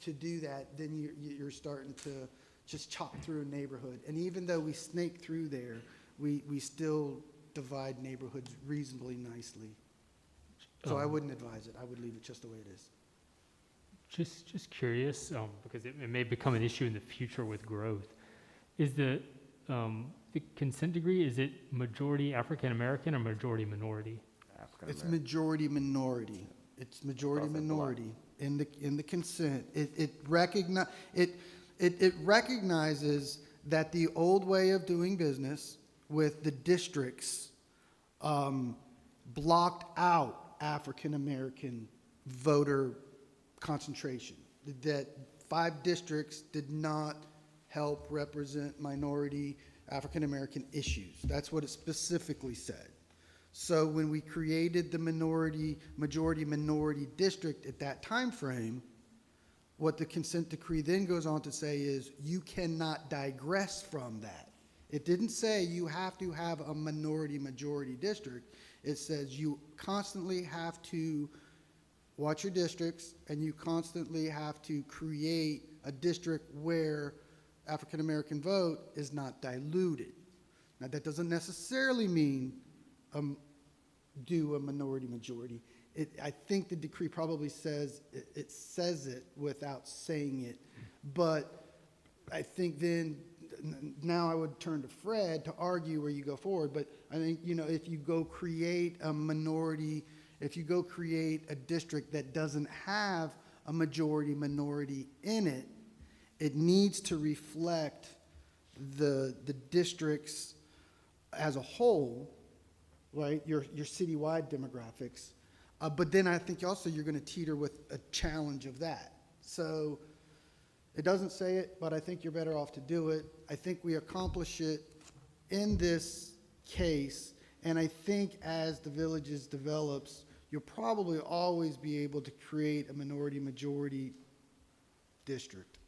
to do that, then you're starting to just chop through a neighborhood. And even though we snake through there, we still divide neighborhoods reasonably nicely. So I wouldn't advise it. I would leave it just the way it is. Just curious, because it may become an issue in the future with growth. Is the consent decree, is it majority African American or majority minority? It's majority minority. It's majority minority in the consent. It recognizes that the old way of doing business with the districts blocked out African American voter concentration. That 5 districts did not help represent minority African American issues. That's what it specifically said. So when we created the majority minority district at that time frame, what the consent decree then goes on to say is you cannot digress from that. It didn't say you have to have a minority majority district. It says you constantly have to watch your districts and you constantly have to create a district where African American vote is not diluted. Now that doesn't necessarily mean do a minority majority. I think the decree probably says it without saying it, but I think then now I would turn to Fred to argue where you go forward. But I think, you know, if you go create a minority, if you go create a district that doesn't have a majority minority in it, it needs to reflect the districts as a whole, right? Your citywide demographics. But then I think also you're going to teeter with a challenge of that. So it doesn't say it, but I think you're better off to do it. I think we accomplish it in this case, and I think as the villages develops, you'll probably always be able to create a minority majority district.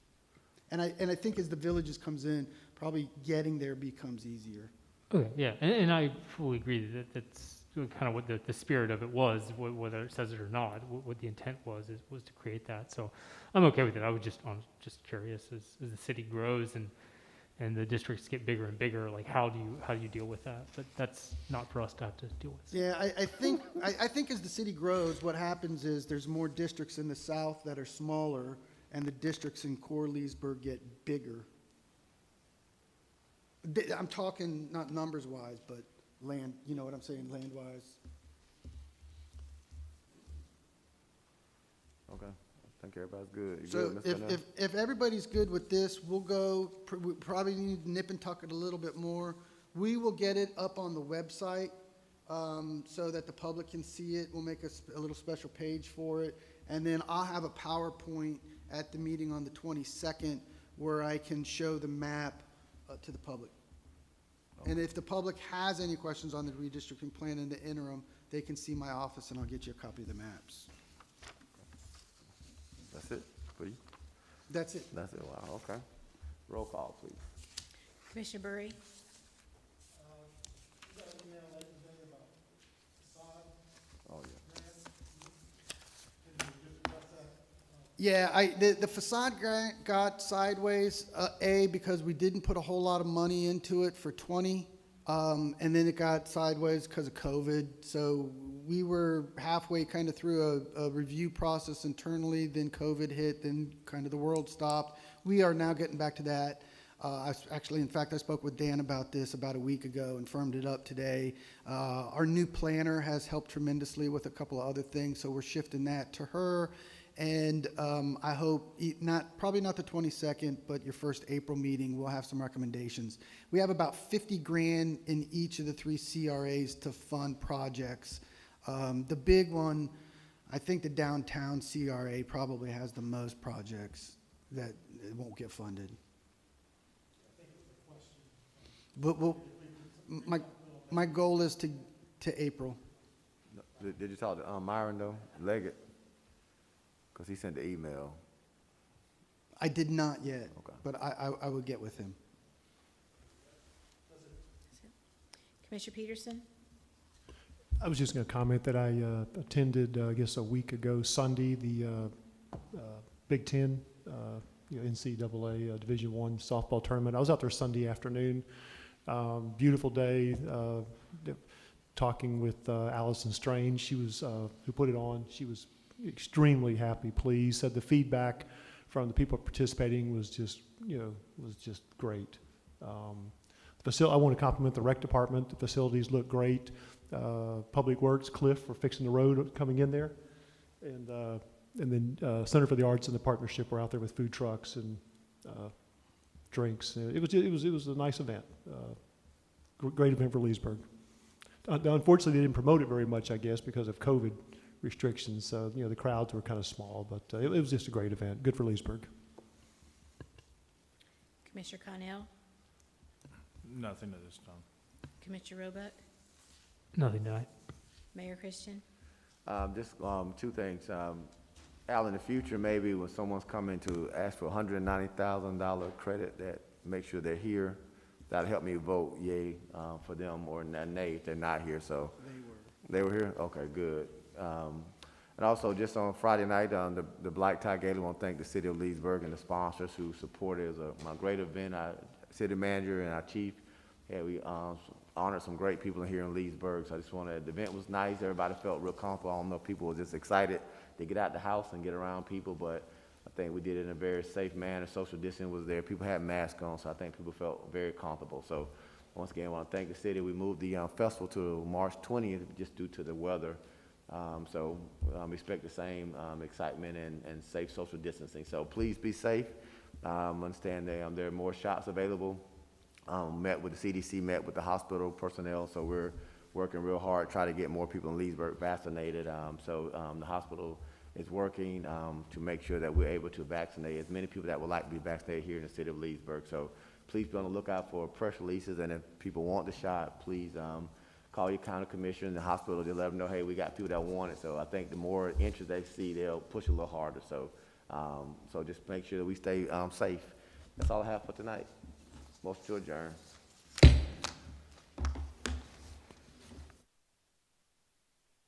And I think as the villages comes in, probably getting there becomes easier. Okay, yeah, and I fully agree that that's kind of what the spirit of it was, whether it says it or not. What the intent was to create that. So I'm okay with it. I was just curious as the city grows and the districts get bigger and bigger, like how do you deal with that? But that's not for us to have to deal with. Yeah, I think as the city grows, what happens is there's more districts in the south that are smaller, and the districts in core Leesburg get bigger. I'm talking not numbers-wise, but land, you know what I'm saying, land-wise. Okay, I think everybody's good. You So good, Mr. Cornell? if everybody's good with this, we'll go, we probably need to nip and tuck it a little bit more. We will get it up on the website so that the public can see it. We'll make a little special page for it. And then I'll have a PowerPoint at the meeting on the 22nd where I can show the map to the public. And if the public has any questions on the redistricting plan in the interim, they can see my office and I'll get you a copy of the maps. That's it for you? That's it. That's it, wow, okay. Roll call, please. Commissioner Burry? Oh, yeah. Yeah, the facade grant got sideways, because we didn't put a whole lot of money into it for 20, and then it got sideways because of COVID. So we were halfway kind of through a review process internally, then COVID hit, then kind of the world stopped. We are now getting back to that. In fact, I spoke with Dan about this about a week ago and firmed it up today. Our new planner has helped tremendously with a couple of other things, so we're shifting that to her. And I hope, probably not the 22nd, but your first April meeting, we'll have some recommendations. We have about 50 grand in each of the 3 CRAs to fund projects. The big one, I think the downtown CRA probably has the most projects that won't get funded. But my goal is to April. Did you talk to Myron, though, Leggett? Because he sent the email. I did not yet, Okay. but I would get with him. Commissioner Peterson? I was just going to comment that I attended, I guess, a week ago Sunday, the Big Ten, NCAA Division I softball tournament. I was out there Sunday afternoon. Beautiful day. Talking with Allison Strange, she was who put it on. She was extremely happy, pleased. Said the feedback from the people participating was just great. I want to compliment the rec department. The facilities look great. Public Works, Cliff, for fixing the road coming in there, and then Center for the Arts and the partnership were out there with food trucks and drinks. It was a nice event. Great event for Leesburg. Unfortunately, they didn't promote it very much, I guess, because of COVID restrictions. So the crowds were kind of small, but it was just a great event. Good for Leesburg. Commissioner Connell? Nothing at this time. Commissioner Roebuck? Nothing tonight. Mayor Christian? Just 2 things. Al, in the future, maybe when someone's coming to ask for $190,000 credit, that make sure they're here. That'll help me vote yay for them, or nay if they're not here. So they were here. Okay, good. And also, just on Friday night, the Black Tie Gala, I want to thank the city of Leesburg and the sponsors who supported it. It was a great event. Our city manager and our chief, we honored some great people here in Leesburg. So I just wanted, the event was nice. Everybody felt real comfortable. I don't know if people were just excited to get out the house and get around people, but I think we did it in a very safe manner. Social distancing was there. People had masks on, so I think people felt very comfortable. So once again, I want to thank the city. We moved the festival to March 20th just due to the weather. So expect the same excitement and safe social distancing. So please be safe. Understand that there are more shots available. Met with the CDC, met with the hospital personnel. So we're working real hard, try to get more people in Leesburg vaccinated. The hospital is working to make sure that we're able to vaccinate as many people that would like to be vaccinated here in the city of Leesburg. So please be on the lookout for press releases, and if people want the shot, please call your county commissioner and the hospital to let them know, hey, we got people that want it. So I think the more interest they see, they'll push a little harder. So so just make sure that we stay safe. That's all I have for tonight. Motion to adjourn.